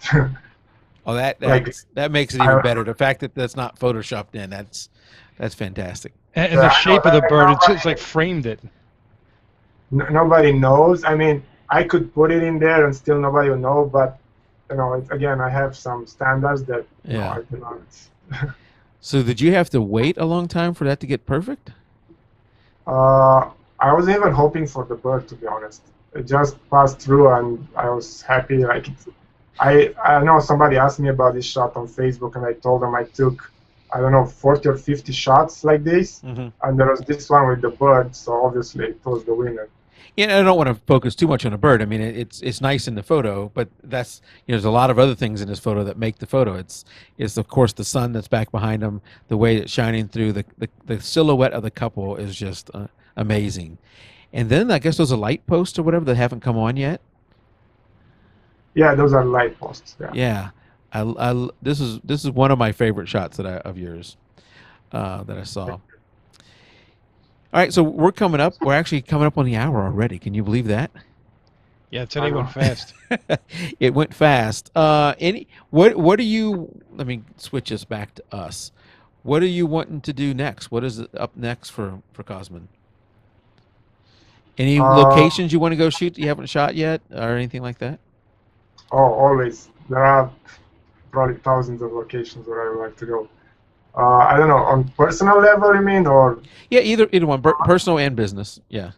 Oh, that makes it even better. The fact that that's not photoshopped in, that's fantastic. And the shape of the bird, it's like framed it. Nobody knows. I mean, I could put it in there and still nobody will know, but again, I have some standards that I cannot. So did you have to wait a long time for that to get perfect? I wasn't even hoping for the bird, to be honest. It just passed through and I was happy. Like I know somebody asked me about this shot on Facebook, and I told them I took, 40 or 50 shots like this, and there was this one with the bird, so obviously it was the winner. Yeah, I don't want to focus too much on a bird. I mean, it's nice in the photo, but that's there's a lot of other things in this photo that make the photo. It's of course the sun that's back behind them, the way it's shining through, the silhouette of the couple is just amazing. And then I guess those are light posts or whatever that haven't come on yet. Yeah, those are light posts. Yeah. This is one of my favorite shots of yours that I saw. All right, so we're actually coming up on the hour already. Can you believe that? Yeah, today went fast. It went fast. What do you? Let me switch this back to us. What are you wanting to do next? What is up next for Cosmin? Any locations you want to go shoot that you haven't shot yet, or anything like that? Oh, always. There are probably thousands of locations where I would like to go. I don't know, on personal level, you mean, or? Yeah, either one, personal and business. Yeah.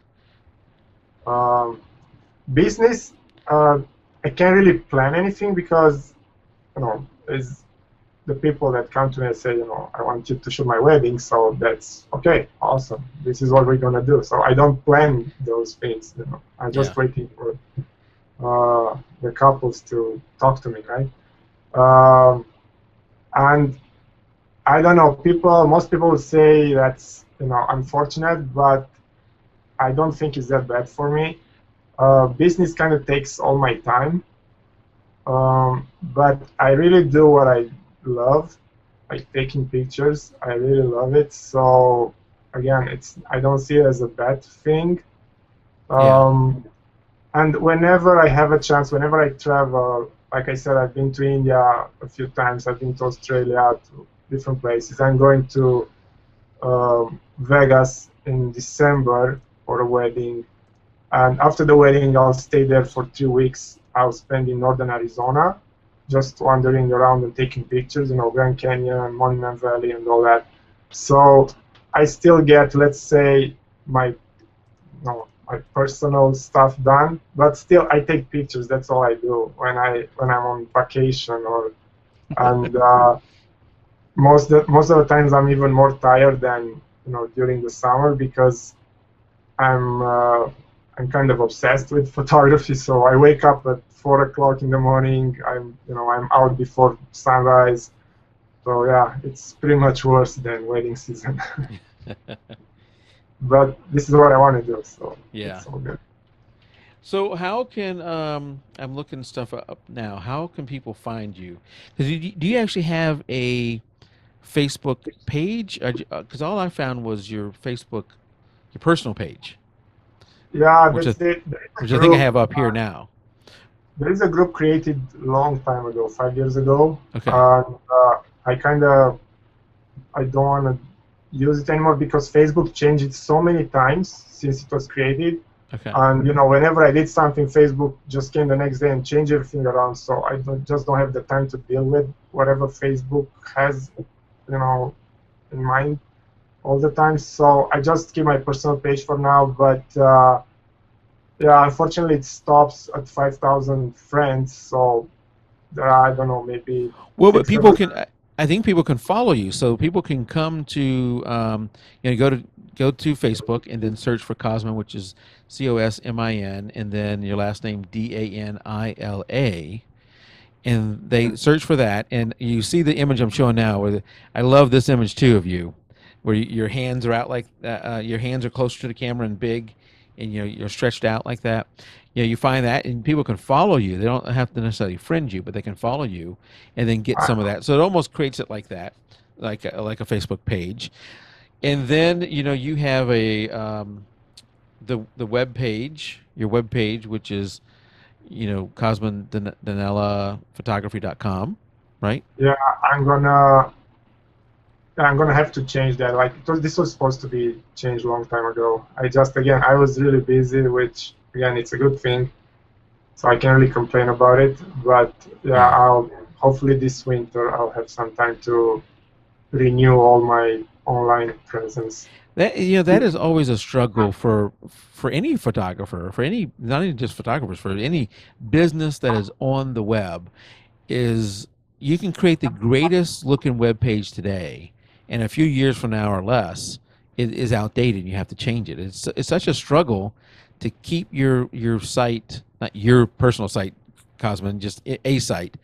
Business, I can't really plan anything because, it's the people that come to me and say, I want you to shoot my wedding, so that's okay, awesome. This is what we're gonna do. So I don't plan those things. I'm just waiting for the couples to talk to me, right? And I don't know, most people would say that's unfortunate, but I don't think it's that bad for me. Business kind of takes all my time, but I really do what I love, like taking pictures. I really love it. So again, I don't see it as a bad thing. Yeah. And whenever I have a chance, whenever I travel, like I said, I've been to India a few times. I've been to Australia, to different places. I'm going to Vegas in December for a wedding. And after the wedding, I'll stay there for 2 weeks. I'll spend in northern Arizona, just wandering around and taking pictures, Grand Canyon, Monument Valley, and all that. So I still get, let's say, my personal stuff done, but still I take pictures. That's all I do when I'm on vacation and most of the times I'm even more tired than during the summer because I'm uh, I'm kind of obsessed with photography. So I wake up at 4 o'clock in the morning. I'm out before sunrise. So yeah, it's pretty much worse than wedding season. But this is what I want to do, so Yeah. it's all good. So how can I'm looking stuff up now. How can people find you? Because do you actually have a Facebook page? Because all I found was your Facebook, your personal page, Yeah, which I, that's it. There is a which I think I group. have up here now. There is a group created long time ago, 5 years ago, Okay. and I don't want to use it anymore because Facebook changed it so many times since it was created. Okay. And whenever I did something, Facebook just came the next day and changed everything around. So I just don't have the time to deal with whatever Facebook has, in mind all the time. So I just keep my personal page for now. But yeah, unfortunately, it stops at 5,000 friends. So I don't know, maybe Well, but people 600. can. I think people can follow you, so people can come to go to Facebook and then search for Cosmin, which is Cosmin, and then your last name Danila, and they search for that, and you see the image I'm showing now. I love this image too of you, where your hands are out like your hands are closer to the camera and big, and you're stretched out like that. You find that, and people can follow you. They don't have to necessarily friend you, but they can follow you, and then get some of that. So it almost creates it like that, like a Facebook page, and then you have a the web page, your web page, which is Cosmin Danila photography.com, right? Yeah, I'm gonna I'm gonna have to change that. Like this was supposed to be changed a long time ago. Again, I was really busy, which again, it's a good thing. So I can't really complain about it. But yeah, Yeah. I'll hopefully this winter I'll have some time to renew all my online presence. That is always a struggle for any photographer, for any, not even just photographers, for any business that is on the web, is you can create the greatest looking web page today, and a few years from now or less, it is outdated. You have to change it. It's such a struggle to keep your site, not your personal site, Cosmin, just a site,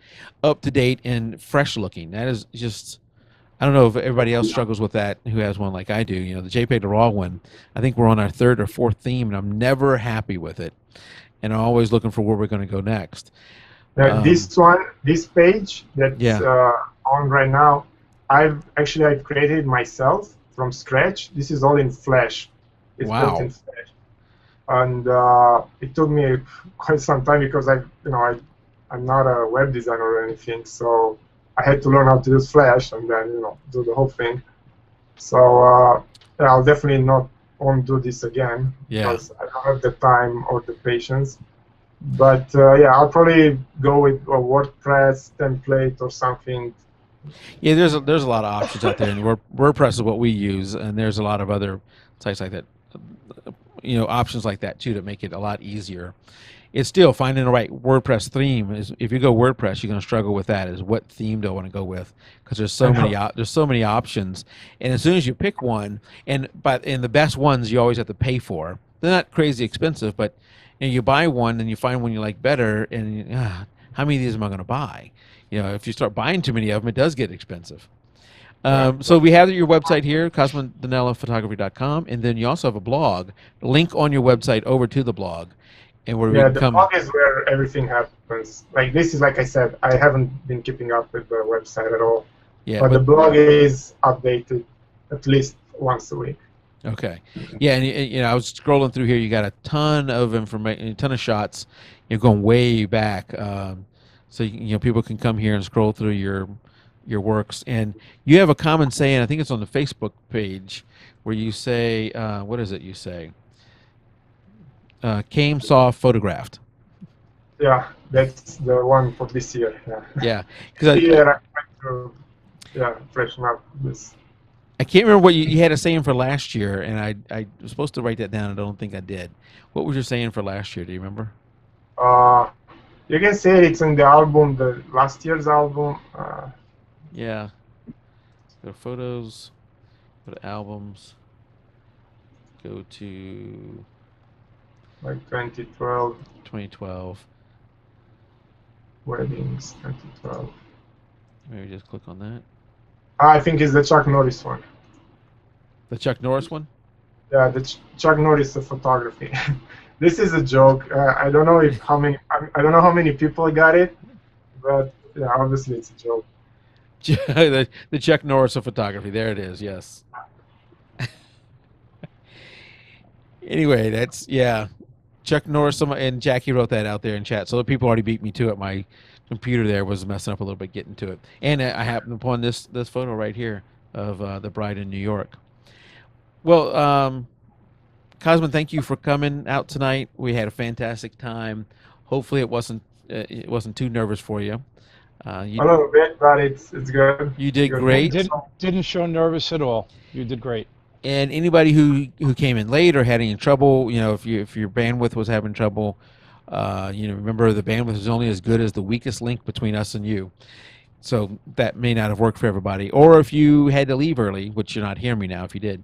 up to date and fresh looking. That is just, I don't know if everybody else struggles with that who has one like I do. The JPEG2RAW one, I think we're on our third or fourth theme, and I'm never happy with it. And I'm always looking for where we're going to go next. This this page that's Yeah. on right now, I've created myself from scratch. This is all in Flash. It's built in Wow. Flash, and it took me quite some time because I'm not a web designer or anything, so I had to learn how to use Flash and then do the whole thing. So yeah, I'll definitely not won't do this again Yeah. because I don't have the time or the patience. But yeah, I'll probably go with a WordPress template or something. Yeah, there's a lot of options out there, and WordPress is what we use, and there's a lot of other sites like that, options like that too, to make it a lot easier. It's still finding the right WordPress theme. Is If you go WordPress, you're going to struggle with that. Is what theme do I want to go with? Because I know. there's so many options, and as soon as you pick one, and the best ones you always have to pay for. They're not crazy expensive, but you buy one and you find one you like better, and how many of these am I going to buy? If you start buying too many of them, it does get expensive. Yeah. So we have your website here, CosminDanilaPhotography.com, and then you also have a blog. Link on your website over to the blog, and where we Yeah, can the come. blog is where everything happens. Like this is like I said, I haven't been keeping up with the website at all. Yeah, but the but blog is updated at least once a week. okay, yeah, and you know, I was scrolling through here. You got a ton of information, a ton of shots. You're going way back, so you know people can come here and scroll through your works. And you have a common saying. I think it's on the Facebook page where you say, "What is it?" You say, "Came, saw, photographed." Yeah, that's the one for this year. Yeah, Yeah, this because year I'm trying to freshen up this. I can't remember what you had a saying for last year, and I was supposed to write that down. I don't think I did. What was your saying for last year? Do you remember? Uh, you can say it's in the album, the last year's album. Yeah, go to photos, go to albums, go to Like 2012 2012. weddings, 2012. Maybe just click on that. I think it's the Chuck Norris one. The Chuck Norris one. Yeah, the Chuck Norris of photography. This is a joke. I don't know if how many. I don't know how many people got it, but yeah, obviously it's a joke. The Chuck Norris of photography. There it is. Yes. Anyway, that's yeah. Chuck Norris and Jackie wrote that out there in chat. So the people already beat me to it. My computer there was messing up a little bit getting to it. And I happened upon this photo right here of the bride in New York. Well, Cosmin, thank you for coming out tonight. We had a fantastic time. Hopefully, it wasn't too nervous for you. A little bit, but it's good. You did Good. great. Didn't show nervous at all. You did great. And anybody who came in late or had any trouble, you know, if your bandwidth was having trouble, you know, remember the bandwidth is only as good as the weakest link between us and you. So that may not have worked for everybody. Or if you had to leave early, which you're not hearing me now if you did.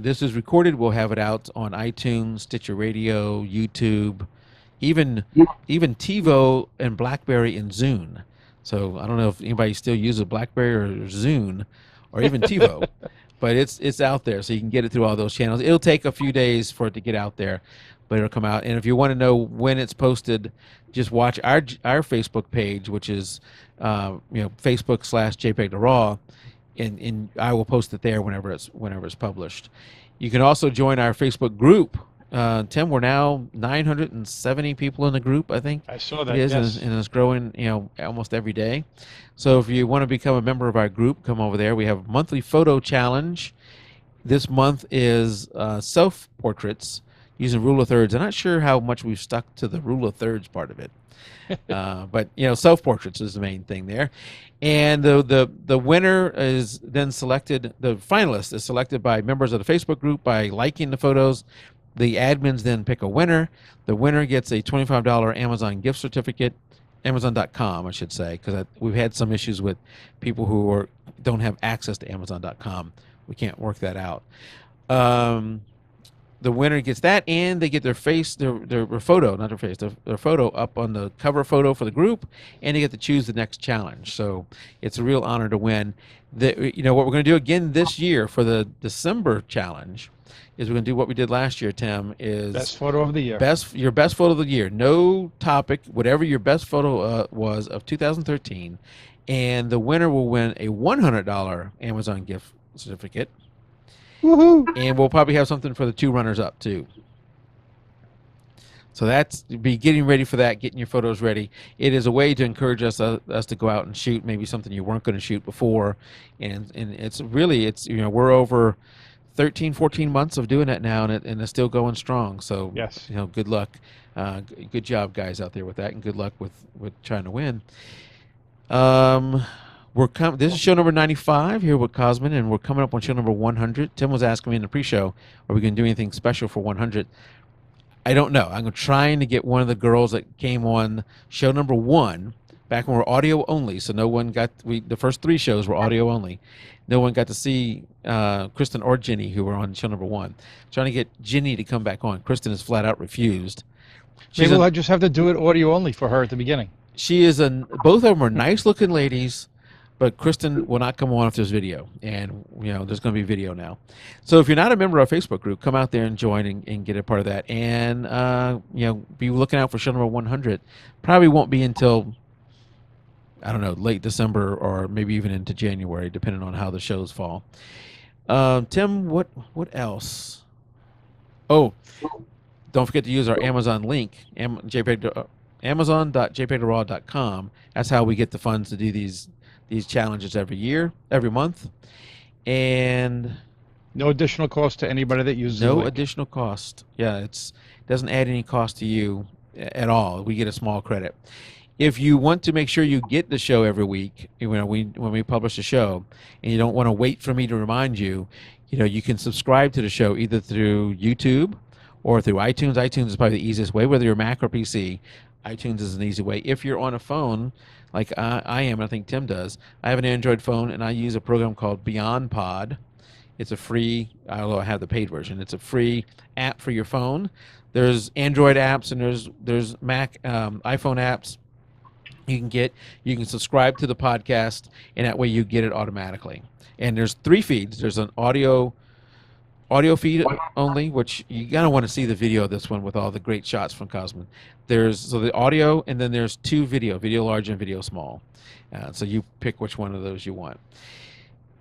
This is recorded. We'll have it out on iTunes, Stitcher Radio, YouTube, even TiVo and BlackBerry and Zune. So I don't know if anybody still uses BlackBerry or Zune or even TiVo. But it's out there, so you can get it through all those channels. It'll take a few days for it to get out there, but it'll come out. And if you want to know when it's posted, just watch our Facebook page, which is you know, Facebook/jpeg2RAW, and I will post it there whenever it's published. You can also join our Facebook group. Tim, we're now 970 people in the group, I think. I saw that. It is, Yes. and it's growing, you know, almost every day. So if you want to become a member of our group, come over there. We have a monthly photo challenge. This month is self-portraits using rule of thirds. I'm not sure how much we've stuck to the rule of thirds part of it. But, you know, self-portraits is the main thing there. And the winner is then selected, the finalist is selected by members of the Facebook group by liking the photos. The admins then pick a winner. The winner gets a $25 Amazon gift certificate, Amazon.com, I should say, because we've had some issues with people who don't have access to Amazon.com. We can't work that out. The winner gets that, and they get their face, their photo, not their face, their photo up on the cover photo for the group, and they get to choose the next challenge. So it's a real honor to win. You know what we're going to do again this year for the December challenge is we're going to do what we did last year, Tim, is Best photo of the year. your best photo of the year. No topic, whatever your best photo was of 2013, and the winner will win a $100 Amazon gift certificate. Woohoo! And we'll probably have something for the two runners up too. So that's be getting ready for that, getting your photos ready. It is a way to encourage us to go out and shoot maybe something you weren't going to shoot before, and it's you know, we're over 13, 14 months of doing that now, and it's still going strong. So Yes. you know, good luck, good job, guys out there with that, and good luck with trying to win. This is show number 95 here with Cosmin, and we're coming up on show number 100. Tim was asking me in the pre-show, are we going to do anything special for 100? I don't know. I'm trying to get one of the girls that came on show number 1 back when we were audio only, so no one got the first 3 shows were audio only. No one got to see Kristen or Jenny, who were on show number 1. Trying to get Jenny to come back on. Kristen has flat out refused. Maybe we'll just have to do it audio only for her at the beginning. She is both of them are nice looking ladies, but Kristen will not come on if there's video, and you know there's going to be video now. So if you're not a member of our Facebook group, come out there and join and get a part of that, and you know, be looking out for show number 100. Probably won't be until I don't know, late December or maybe even into January, depending on how the shows fall. Tim, what else? Oh, don't forget to use our Amazon link, JPEG, amazon.jpeg2RAW.com. That's how we get the funds to do these challenges every month, and No additional cost to anybody that uses the no link. additional cost. Yeah, it doesn't add any cost to you at all. We get a small credit. If you want to make sure you get the show every week, when we publish a show, and you don't want to wait for me to remind you, you can subscribe to the show either through YouTube or through iTunes. iTunes is probably the easiest way, whether you're Mac or PC. iTunes is an easy way. If you're on a phone, like I am, I think Tim does, I have an Android phone, and I use a program called Beyond Pod. It's a free, although I have the paid version. It's a free app for your phone. There's Android apps and there's Mac, iPhone apps. You can subscribe to the podcast, and that way you get it automatically. And there's 3 feeds. There's an audio feed only, which you gotta want to see the video of this one with all the great shots from Cosmin. There's the audio, and then there's 2 video large and video small. So you pick which one of those you want.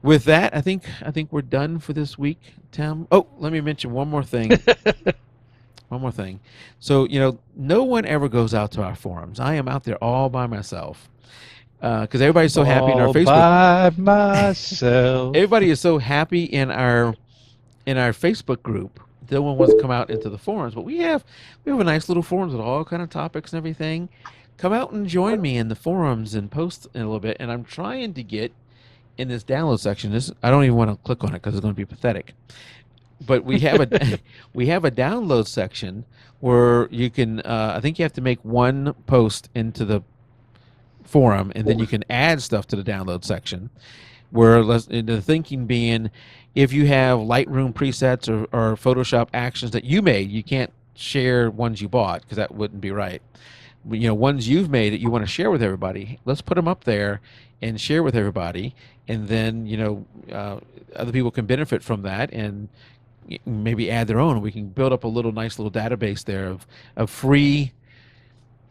With that, I think we're done for this week, Tim. Oh, let me mention one more thing. One more thing. So, no one ever goes out to our forums. I am out there all by myself because everybody's so happy in our Facebook. All by myself. Everybody is so happy in our Facebook group. No one wants to come out into the forums, but we have a nice little forums with all kind of topics and everything. Come out and join me in the forums and post in a little bit. And I'm trying to get in this download section. I don't even want to click on it because it's going to be pathetic. But we have a download section where you can. I think you have to make one post into the forum, and then you can add stuff to the download section. Where the thinking being, if you have Lightroom presets or Photoshop actions that you made, you can't share ones you bought because that wouldn't be right. Ones you've made that you want to share with everybody, let's put them up there and share with everybody, and then other people can benefit from that and maybe add their own. We can build up a nice little database there of free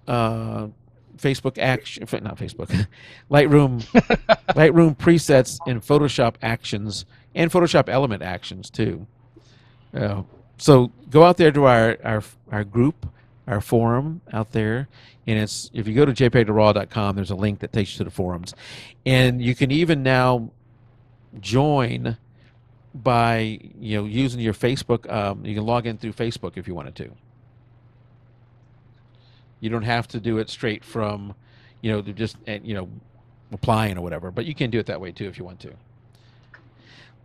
Facebook action, not Facebook, Lightroom presets and Photoshop actions and Photoshop element actions too. So go out there to our group, our forum out there, and if you go to jpeg2raw.com, there's a link that takes you to the forums, and you can even now join by using your Facebook. You can log in through Facebook if you wanted to. You don't have to do it straight from just applying or whatever, but you can do it that way too if you want to.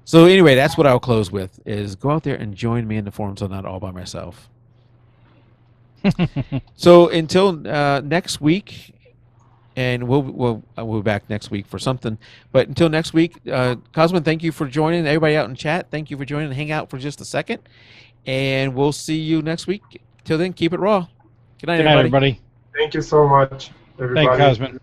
So anyway, that's what I'll close with: is go out there and join me in the forums. I'm not all by myself. So until next week, and we'll be back next week for something. But until next week, Cosmin, thank you for joining. Everybody out in chat, thank you for joining. Hang out for just a second, and we'll see you next week. Till then, keep it raw. Good night, Good night, everybody. Thank you so much, everybody. Thank Cosmin.